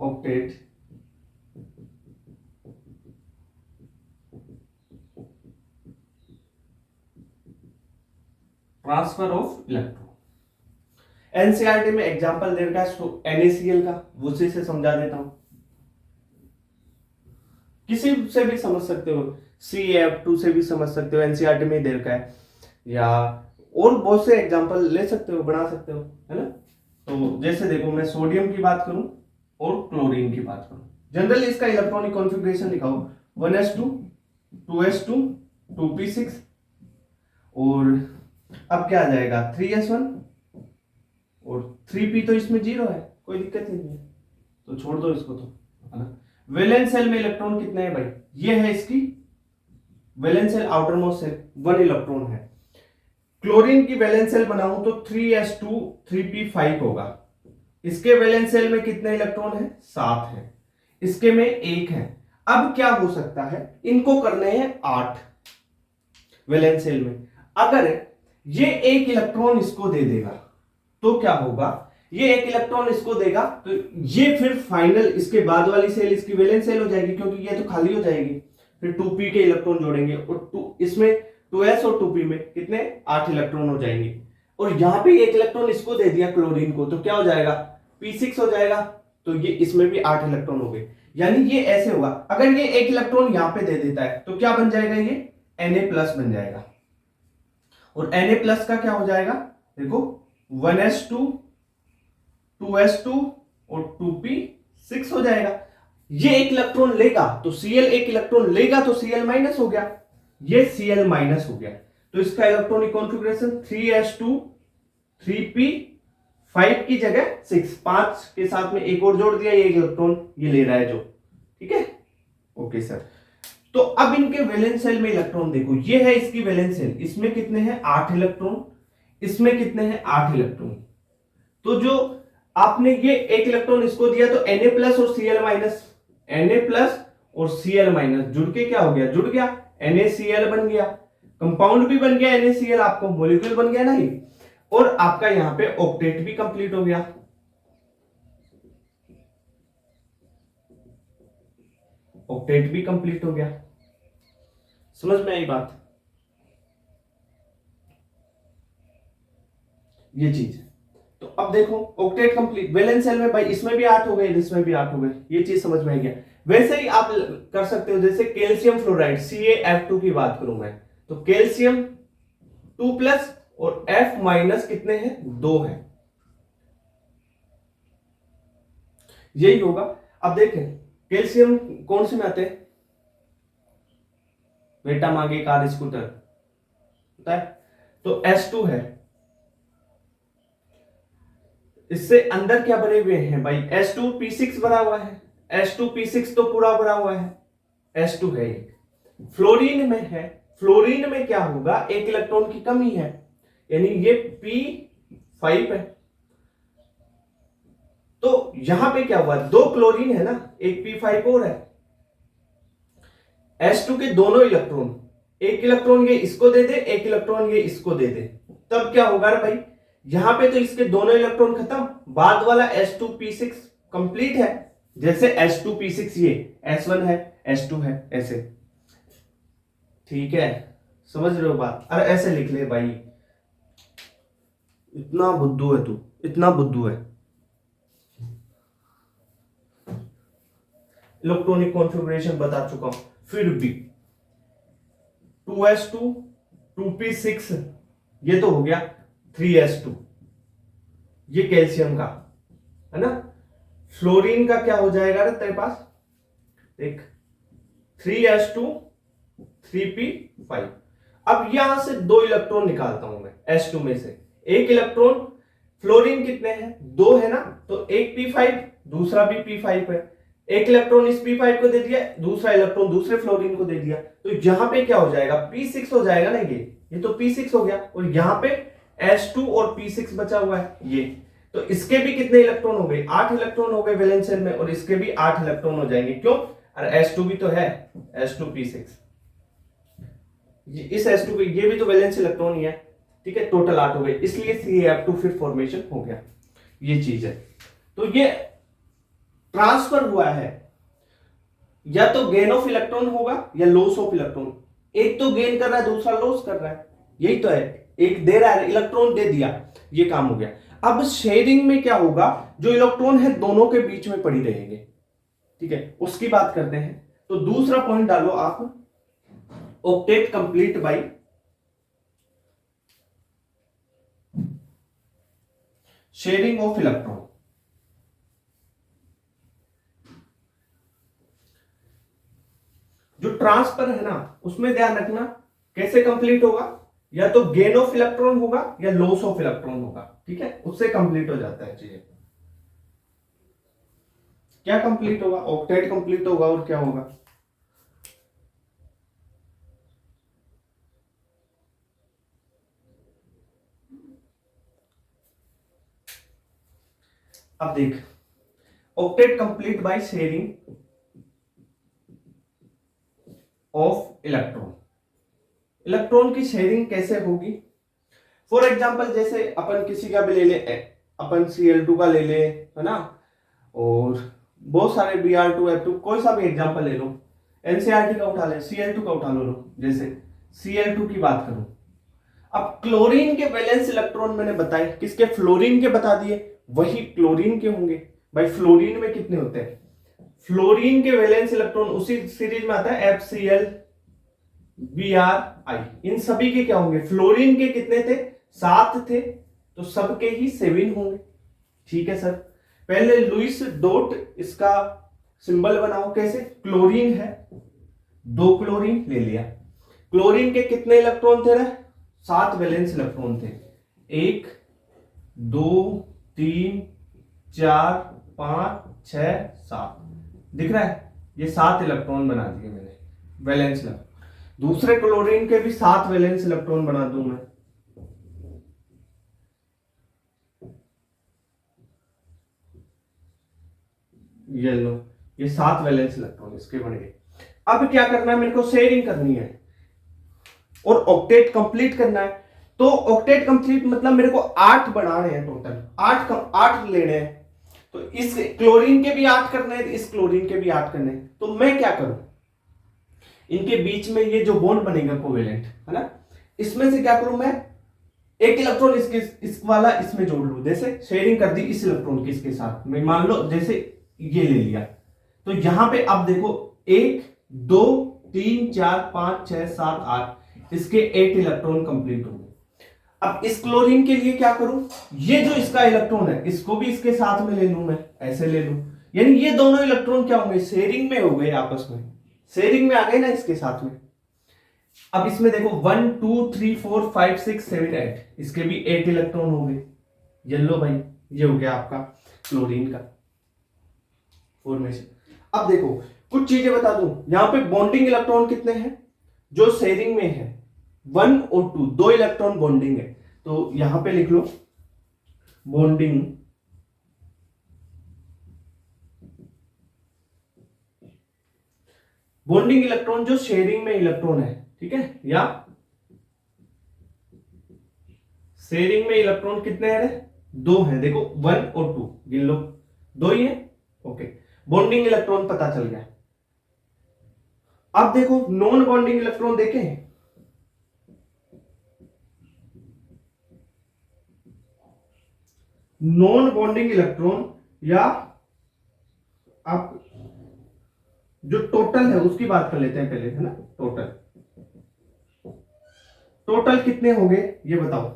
Octet transfer of electron, NCERT में एग्जांपल दे रखा है NaCl का, उसी से समझा देता हूं, किसी से भी समझ सकते हो, CF2 से भी समझ सकते हो, एनसीईआरटी में दे रखा है, या और बहुत से एग्जांपल ले सकते हो, बना सकते हो, है ना। तो जैसे देखो, मैं सोडियम की बात करूं और क्लोरीन की बात करूं, जनरली इसका electronic configuration लिखाओ, 1s2 2s2 2p6, और अब क्या आ जाएगा 3s1 और 3p, तो इसमें 0 है, कोई दिक्कत ही नहीं है, तो छोड़ दो इसको, तो है ना। वैलेंस शेल में इलेक्ट्रॉन कितने हैं भाई, ये है इसकी valence shell, outermost shell 1 electron है। क्लोरीन की वैलेंस शेल बनाऊं तो 3s2 3p5 होगा, इसके वैलेंस शेल में कितने इलेक्ट्रॉन है? 7 है। इसके में 1 है। अब क्या हो सकता है, इनको करने हैं 8 वैलेंस शेल में। अगर ये 1 इलेक्ट्रॉन इसको दे देगा तो क्या होगा, ये 1 इलेक्ट्रॉन इसको देगा तो ये फिर फाइनल इसके बाद वाली सेल इसकी वैलेंस सेल हो जाएगी, क्योंकि ये तो खाली हो जाएगी। फिर 2p के इलेक्ट्रॉन जोड़ेंगे और इसमें 2s और 2p में कितने 8 इलेक्ट्रॉन हो जाएंगे। और यहां पे 1 इलेक्ट्रॉन इसको दे दिया क्लोरीन को, तो क्या हो जाएगा, p6 हो जाएगा। तो ये इसमें भी 8 इलेक्ट्रॉन हो गए। यानी ये ऐसे होगा, अगर ये 1 इलेक्ट्रॉन यहां पे दे देता है तो क्या बन जाएगा, ये Na+ बन जाएगा। और Na+ का क्या हो जाएगा, देखो 1s2 2s2 और 2p6 हो जाएगा। ये 1 इलेक्ट्रॉन लेगा तो Cl 1 इलेक्ट्रॉन लेगा तो Cl- हो गया, ये Cl- हो गया। तो इसका इलेक्ट्रॉनिक कॉन्फ़िगरेशन 3s2 3p5 की जगह 6, 5 के साथ में एक और जोड़ दिया, ये इलेक्ट्रॉन ये ले रहा है जो, ठीक है। ओके सर, तो अब इनके वैलेंस शेल में इलेक्ट्रॉन देखो, ये है इसकी वैलेंस शेल, इसमें कितने हैं 8 इलेक्ट्रॉन, इसमें कितने हैं 8 इलेक्ट्रॉन। तो जो आपने ये 1 इलेक्ट्रॉन इसको दिया तो Na+ और Cl-, Na+ और Cl- जुड़ के क्या हो गया, जुड़ गया NaCl बन गया, कंपाउंड भी बन गया NaCl, आपको मॉलिक्यूल बन गया नहीं, और आपका यहां पे ऑक्टेट भी कंप्लीट हो गया। ऑक्टेट भी कंप्लीट हो गया। समझ में आई बात, ये चीज। तो अब देखो ऑक्टेट कंप्लीट, वैलेंस शेल में भाई इसमें भी 8 हो गए, इसमें भी 8 हो गए, ये चीज समझ में आ गया। वैसे ही आप कर सकते हो, जैसे कैल्शियम फ्लोराइड CaF2 की बात करूं मैं, तो कैल्शियम 2+ और F- कितने हैं, 2 है, यही होगा। अब देखें कैल्शियम कौन से में आते हैं, बेटा मांगे कार स्कूटर होता है, तो S2 है। इससे अंदर क्या भरे हुए हैं भाई, S2p6 भरा हुआ है, S2p6 तो पूरा भरा हुआ है, S2 है एक। फ्लोरीन में है, फ्लोरीन में क्या होगा, 1 इलेक्ट्रॉन की कमी है, यानी ये p5 है। तो यहां पे क्या हुआ, 2 क्लोरीन है ना, एक p5 और है, S2 के दोनों इलेक्ट्रॉन, 1 इलेक्ट्रॉन ये इसको दे दे, 1 इलेक्ट्रॉन ये इसको दे दे, तब क्या होगा भाई, यहां पे तो इसके दोनों इलेक्ट्रॉन खत्म, बाद वाला S2p6 कंप्लीट है। जैसे S2p6 ये S1 है S2 है ऐसे, ठीक है, समझ रहे हो बात। अरे ऐसे लिख ले भाई, इतना बुद्धू है तू, इतना बुद्धू है। इलेक्ट्रॉनिक कॉन्फ़िगरेशन बता चुका हूं, फिर भी 2s2 2p6 ये तो हो गया, 3s2 ये कैल्शियम का है ना। फ्लोरीन का क्या हो जाएगा रे तेरे पास, देख 3s2 3p5। अब यहां से 2 इलेक्ट्रॉन निकालता हूं मैं S2 में से, 1 इलेक्ट्रॉन, फ्लोरीन कितने हैं 2 है ना, तो एक p5 दूसरा भी p5 है, 1 इलेक्ट्रॉन इस p5 को दे दिया, दूसरा इलेक्ट्रॉन दूसरे फ्लोरीन को दे दिया, तो यहां पे क्या हो जाएगा p6 हो जाएगा ना, ये तो p6 हो गया, और यहां पे S2 और p6 बचा हुआ है ये, तो इसके भी कितने इलेक्ट्रॉन हो गए 8 इलेक्ट्रॉन हो गए वैलेंस शेल में, और इसके भी 8 इलेक्ट्रॉन हो जाएंगे, क्यों, अरे S2 भी तो है, S2p6 इस S2 पे ये भी तो वैलेंस इलेक्ट्रॉन ही है, ठीक है, टोटल 8 हो गए, इसलिए CaF2 फिर फॉर्मेशन हो गया, ये चीज है। तो ये ट्रांसफर हुआ है, या तो गेन ऑफ इलेक्ट्रॉन होगा या लॉस ऑफ इलेक्ट्रॉन, एक तो गेन कर रहा है दूसरा लॉस कर रहा है, यही तो है, एक दे रहा है इलेक्ट्रॉन दे दिया, ये काम हो गया। अब शेयरिंग में क्या होगा, जो इलेक्ट्रॉन है दोनों के बीच में पड़ी रहेंगे, ठीक है, उसकी बात करते हैं। तो दूसरा पॉइंट डालो आप, octet complete by sharing of electron. जो ट्रांसफर है ना उसमें ध्यान रखना कैसे कंप्लीट होगा, या तो गेन ऑफ इलेक्ट्रॉन होगा या लॉस ऑफ इलेक्ट्रॉन होगा, ठीक है, उससे कंप्लीट हो जाता है चीजें। क्या कंप्लीट होगा, ऑक्टेट कंप्लीट होगा, और क्या होगा, अब देख, octet complete by sharing of electron. Electron की शेयरिंग कैसे होगी? फॉर एग्जाम्पल जैसे अपन किसी का भी ले ले, अपन Cl2 का ले ले, है ना, और बहुत सारे Br2F2, कोई सा भी एग्जाम्पल ले लो, NCERT का उठा ले, Cl2 का उठा लो, जैसे Cl2 की बात करूं। अब क्लोरीन के वैलेंस इलेक्ट्रॉन मैंने बताए, किसके? फ्लोरीन के बता दिए, वही क्लोरीन के होंगे। भाई फ्लोरीन में कितने होते हैं? फ्लोरीन के वैलेंस इलेक्ट्रॉन उसी सीरीज में आता है FCl Bri, इन सभी के क्या होंगे? फ्लोरीन के कितने थे? 7 थे, तो सबके ही 7 होंगे। ठीक है सर, पहले लुईस डॉट इसका सिंबल बनाओ, कैसे? क्लोरीन है, 2 क्लोरीन ले लिया। क्लोरीन के कितने इलेक्ट्रॉन थे? 7 वैलेंस इलेक्ट्रॉन थे, 1 2 3 4 5 6 7, दिख रहा है? ये 7 इलेक्ट्रॉन बना दिए मैंने वैलेंस इलेक्ट्रॉन। दूसरे क्लोरीन के भी 7 वैलेंस इलेक्ट्रॉन बना दूं मैं, ये लो, ये 7 वैलेंस इलेक्ट्रॉन इसके बन गए। अब क्या करना है मेरे को? शेयरिंग करनी है और ऑक्टेट कंप्लीट करना है। तो ऑक्टेट कंप्लीट मतलब मेरे को 8 बनाने हैं, टोटल 8 लेने हैं। तो इस क्लोरीन के भी 8 करने हैं, इस क्लोरीन के भी 8 करने हैं। तो मैं क्या करूं? इनके बीच में ये जो बॉन्ड बनेगा कोवेलेंट, है ना, इसमें से क्या करूं मैं? एक इलेक्ट्रॉन इस वाला इसमें जोड़ लूं, जैसे शेयरिंग कर दी इस इलेक्ट्रॉन की इसके साथ में, मान लो जैसे ये ले लिया। तो यहां पे अब देखो 1 2 3 4 5 6 7 8, इसके 8 इलेक्ट्रॉन कंप्लीट हो गए। अब इस क्लोरीन के लिए क्या करूं? ये जो इसका इलेक्ट्रॉन है इसको भी इसके साथ में ले लूं, मैं ऐसे ले लूं, यानी ये दोनों इलेक्ट्रॉन क्या होंगे? शेयरिंग में हो गए, आपस में शेयरिंग में आ गए ना इसके साथ में। अब इसमें देखो 1 2 3 4 5 6 7 8, इसके भी 8 इलेक्ट्रॉन हो गए। येलो भाई, ये हो गया आपका क्लोरीन का फॉर्मेशन। अब देखो कुछ चीजें बता दूं, यहां पे बॉन्डिंग इलेक्ट्रॉन कितने हैं जो शेयरिंग में है? 1 और 2, 2 इलेक्ट्रॉन बॉन्डिंग है। तो यहां पे लिख लो बॉन्डिंग इलेक्ट्रॉन जो शेयरिंग में इलेक्ट्रॉन है, ठीक है, या शेयरिंग में इलेक्ट्रॉन कितने हैं? 2 हैं, देखो 1 और 2 गिन लो, 2 ही है। ओके, बॉन्डिंग इलेक्ट्रॉन पता चल गया। अब देखो नॉन बॉन्डिंग इलेक्ट्रॉन देखें, नॉन बॉन्डिंग इलेक्ट्रॉन या आप जो टोटल है उसकी बात कर लेते हैं पहले, है ना। टोटल कितने हो गए ये बताओ?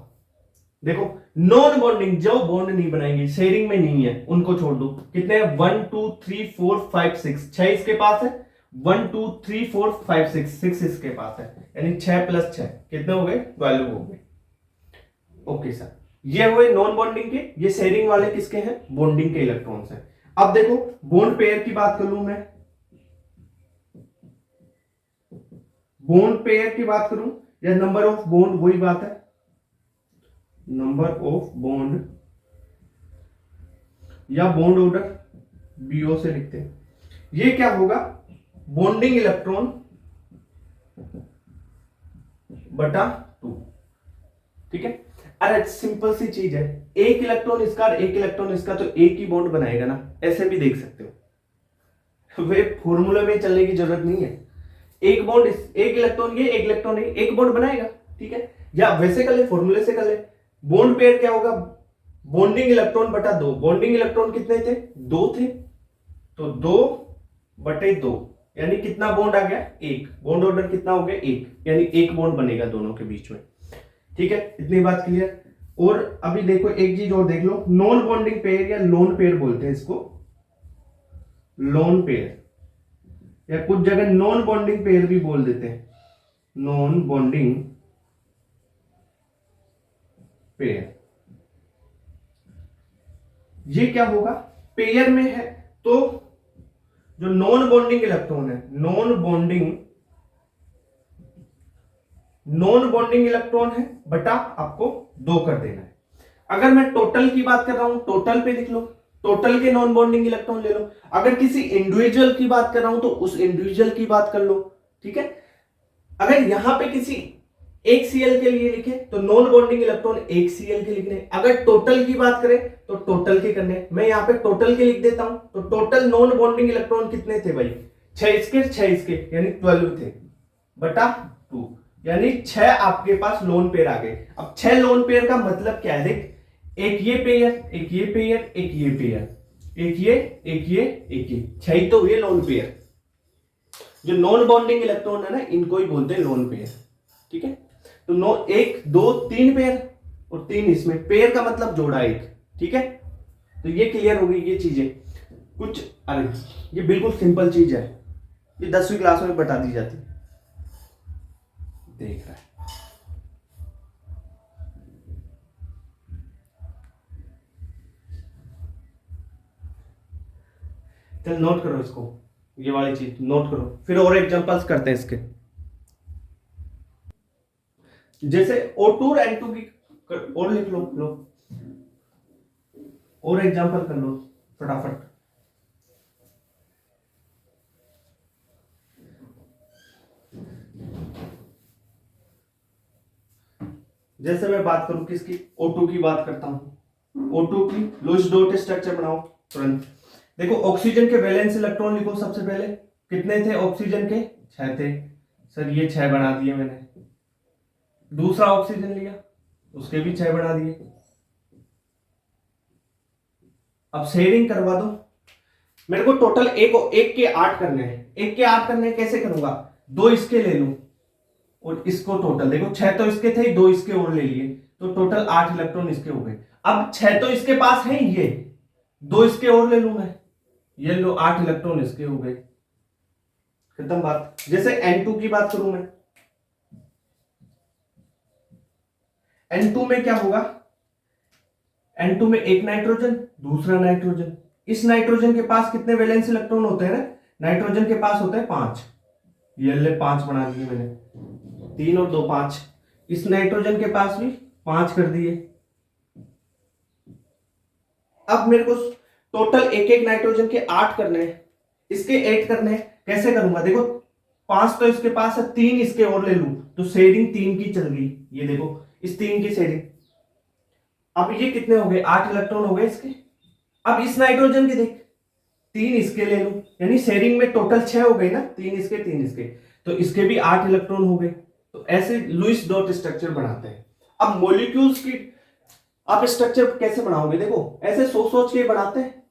देखो नॉन बॉन्डिंग जो बॉन्ड नहीं बनाएंगे, शेयरिंग में नहीं है, उनको छोड़ दो। कितने हैं? 1 2 3 4 5 6, 6 इसके पास है। 1 2 3 4 5 6, 6 इसके पास है, यानी 6 + 6 कितने हो गए? 12 हो गए। ओके सर, ये हुए नॉन बॉन्डिंग के, ये शेयरिंग वाले किसके हैं? बॉन्डिंग के इलेक्ट्रॉन्स हैं। अब देखो बॉन्ड पेयर की बात कर लूं मैं, बॉन्ड पेयर की बात करूं या नंबर ऑफ बॉन्ड, वही बात है, नंबर ऑफ बॉन्ड या बॉन्ड ऑर्डर, BO से लिखते हैं। ये क्या होगा? बॉन्डिंग इलेक्ट्रॉन बटा 2, ठीक है। अरे सिंपल सी चीज है, एक इलेक्ट्रॉन इसका और एक इलेक्ट्रॉन इसका, तो एक ही बॉन्ड बनाएगा ना, ऐसे भी देख सकते हो। वे फॉर्मूले में चलने की जरूरत नहीं है, एक बॉन्ड एक इलेक्ट्रॉन ये, एक इलेक्ट्रॉन ये, एक बॉन्ड बनाएगा, ठीक है। या वैसे कर ले, फॉर्मूले से कर ले। बॉन्ड पेयर क्या होगा? बॉन्डिंग इलेक्ट्रॉन बटा 2। बॉन्डिंग इलेक्ट्रॉन कितने थे? 2 थे, तो 2/2, यानी कितना बॉन्ड आ गया? 1। बॉन्ड ऑर्डर कितना हो गया? 1, यानी एक बॉन्ड बनेगा दोनों के बीच में, ठीक है। इतनी बात क्लियर। और अभी देखो एक चीज और देख लो, नॉन बॉन्डिंग पेयर या लोन पेयर बोलते हैं इसको, लोन पेयर, या कुछ जगह नॉन बॉन्डिंग पेयर भी बोल देते हैं, नॉन बॉन्डिंग पेयर। ये क्या होगा? पेयर में है तो जो नॉन बॉन्डिंग इलेक्ट्रॉन है, नॉन बॉन्डिंग इलेक्ट्रॉन है बटा आपको 2 कर देना है। अगर मैं टोटल की बात कर रहा हूं, टोटल पे लिख लो, टोटल के नॉन बॉन्डिंग इलेक्ट्रॉन ले लो। अगर किसी इंडिविजुअल की बात कर रहा हूं तो उस इंडिविजुअल की बात कर लो, ठीक है। अगर यहां पे किसी एक Cl के लिए लिखे तो नॉन बॉन्डिंग इलेक्ट्रॉन एक Cl के लिखने। अगर टोटल की बात करें तो टोटल के करने। मैं यहां पे टोटल के लिख देता हूं। तो टोटल नॉन बॉन्डिंग इलेक्ट्रॉन कितने थे भाई? 6 इसके यानी 12 थे बटा 2, यानी 6 आपके पास लोन पेयर आ गए। अब 6 लोन पेयर का मतलब क्या है? देख, एक ये पेयर, एक ये पेयर, एक ये पेयर, एक ये, एक ये, एक ये, 6 ही तो हुए लोन पेयर। जो नॉन बॉन्डिंग इलेक्ट्रॉन है ना, इनको ही बोलते हैं लोन पेयर, ठीक है। तो 1 2 3 पेयर और 3 इसमें, पेयर का मतलब जोड़ा एक, ठीक है। तो ये क्लियर हो गई ये चीजें कुछ। अरे ये बिल्कुल सिंपल चीज है, ये 10वीं क्लास में बता दी जाती। देख रहा है, चल नोट करो इसको, ये वाली चीज नोट करो, फिर और एग्जांपल्स करते हैं इसके। जैसे O2 और N2 की और लिख लो और एग्जांपल कर लो फटाफट। जैसे मैं बात करूं किसकी, O2 की बात करता हूं। O2 की लुईस डॉट स्ट्रक्चर बनाओ तुरंत। देखो ऑक्सीजन के वैलेंस इलेक्ट्रॉन लिखो सबसे पहले। कितने थे ऑक्सीजन के? 6 थे। सर ये 6 बना दिए मैंने। दूसरा ऑक्सीजन लिया, उसके भी 6 बना दिए। अब शेयरिंग करवा दो। मेरे को टोटल एक के 8 करने हैं। एक के 8 करने कैसे करूंगा? 2 इसके ले लूं और इसको टोटल देखो, 6 तो इसके थे, 2 इसके और ले लिए, तो टोटल 8 इलेक्ट्रॉन इसके हो गए। अब 6 तो इसके पास है, ये 2 इसके और ले लूं मैं, ये लो 8 इलेक्ट्रॉन इसके हो गए, खत्म बात। जैसे N2 की बात करूं मैं, N2 में क्या होगा? N2 में एक नाइट्रोजन, दूसरा नाइट्रोजन। इस नाइट्रोजन के पास कितने वैलेंस इलेक्ट्रॉन होते हैं? नाइट्रोजन के पास होते हैं 5, ये ले 5 बना दिए मैंने, 3 और 2 5। इस नाइट्रोजन के पास भी 5 कर दिए। अब मेरे को टोटल एक नाइट्रोजन के 8 करने हैं, इसके 8 करने हैं। कैसे करूंगा? देखो 5 तो इसके पास है, 3 इसके और ले लूं तो शेयरिंग 3 की चल गई। ये देखो इस 3 की शेयरिंग। अब ये कितने हो गए? 8 इलेक्ट्रॉन हो गए इसके। अब इस नाइट्रोजन के देख, 3 इसके ले लूं, यानी शेयरिंग में टोटल 6 हो गई ना, 3 इसके 3 इसके, तो इसके भी 8 इलेक्ट्रॉन हो गए। तो ऐसे लुईस डॉट स्ट्रक्चर बनाते हैं। अब मॉलिक्यूल्स की आप स्ट्रक्चर कैसे बनाओगे? देखो ऐसे सोच सोच के बनाते हैं,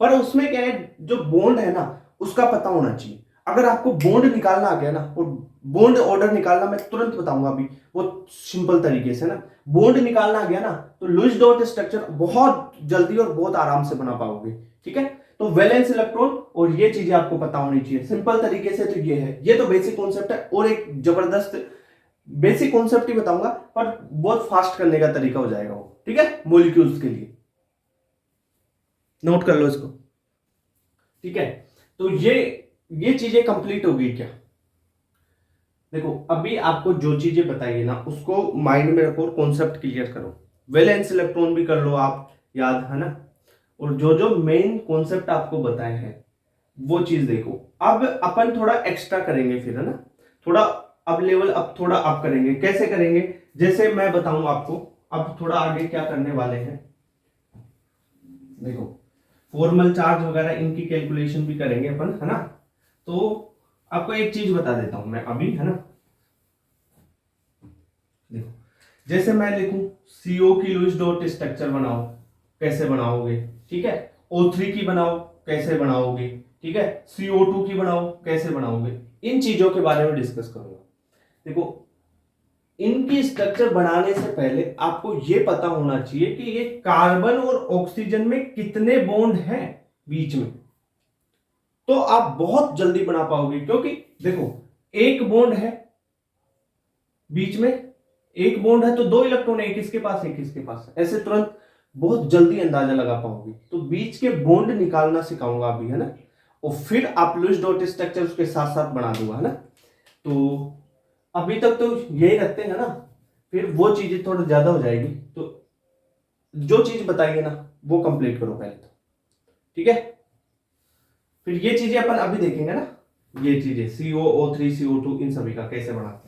पर उसमें क्या है, जो बॉन्ड है ना उसका पता होना चाहिए। अगर आपको बॉन्ड निकालना आ गया ना, और बॉन्ड ऑर्डर निकालना मैं तुरंत बताऊंगा अभी, वो सिंपल तरीके से ना, बॉन्ड निकालना आ गया ना तो लुईस डॉट स्ट्रक्चर बहुत जल्दी और बहुत आराम से बना पाओगे, ठीक है। तो वैलेंस इलेक्ट्रॉन और ये चीजें आपको पता होनी चाहिए सिंपल तरीके से। तो ये है, ये तो बेसिक कॉन्सेप्ट है, और एक जबरदस्त बेसिक कॉन्सेप्ट ही बताऊंगा, पर बहुत फास्ट करने का तरीका हो जाएगा वो, ठीक है, मॉलिक्यूल्स के लिए। नोट कर लो इसको, ठीक है। तो ये चीजें कंप्लीट हो गई क्या? देखो अभी आपको जो चीजें बताइए ना उसको माइंड में रखो और कॉन्सेप्ट क्लियर करो। वैलेंस इलेक्ट्रॉन भी कर लो आप याद, है ना। और जो जो मेन कॉन्सेप्ट आपको बताए हैं वो चीज देखो। अब अपन थोड़ा एक्स्ट्रा करेंगे फिर, है ना, थोड़ा अब लेवल अप थोड़ा अप करेंगे। कैसे करेंगे? जैसे मैं बताऊं आपको, अब थोड़ा आगे क्या करने वाले हैं। देखो फॉर्मल चार्ज वगैरह इनकी कैलकुलेशन भी करेंगे अपन, है ना। तो आपको एक चीज बता देता हूं मैं अभी, है ना। देखो जैसे मैं लिखूं CO की लुईस डॉट स्ट्रक्चर बनाओ, कैसे बनाओगे, ठीक है। O3 की बनाओ, कैसे बनाओगे, ठीक है। CO2 की बनाओ, कैसे बनाओगे, इन चीजों के बारे में डिस्कस करूंगा। देखो इनकी स्ट्रक्चर बनाने से पहले आपको यह पता होना चाहिए कि ये कार्बन और ऑक्सीजन में कितने बॉन्ड हैं बीच में, तो आप बहुत जल्दी बना पाओगे। क्योंकि देखो एक बॉन्ड है बीच में, एक बॉन्ड है तो 2 इलेक्ट्रॉन, एक इसके पास एक इसके पास, ऐसे तुरंत बहुत जल्दी अंदाजा लगा पाओगे। तो बीच के बॉन्ड निकालना सिखाऊंगा अभी, है ना, और फिर आप लुईस डॉट स्ट्रक्चर उसके साथ साथ बना दूंगा, है ना। तो अभी तक तो यही रखते हैं ना, फिर वो चीजें थोड़ा ज्यादा हो जाएगी। तो जो चीज बताइए ना वो कंप्लीट करो पहले तो। ठीक है, फिर ये चीजें अपन अभी देखेंगे ना, ये चीजें CO, O3, CO2 इन सभी का कैसे बनाते हैं।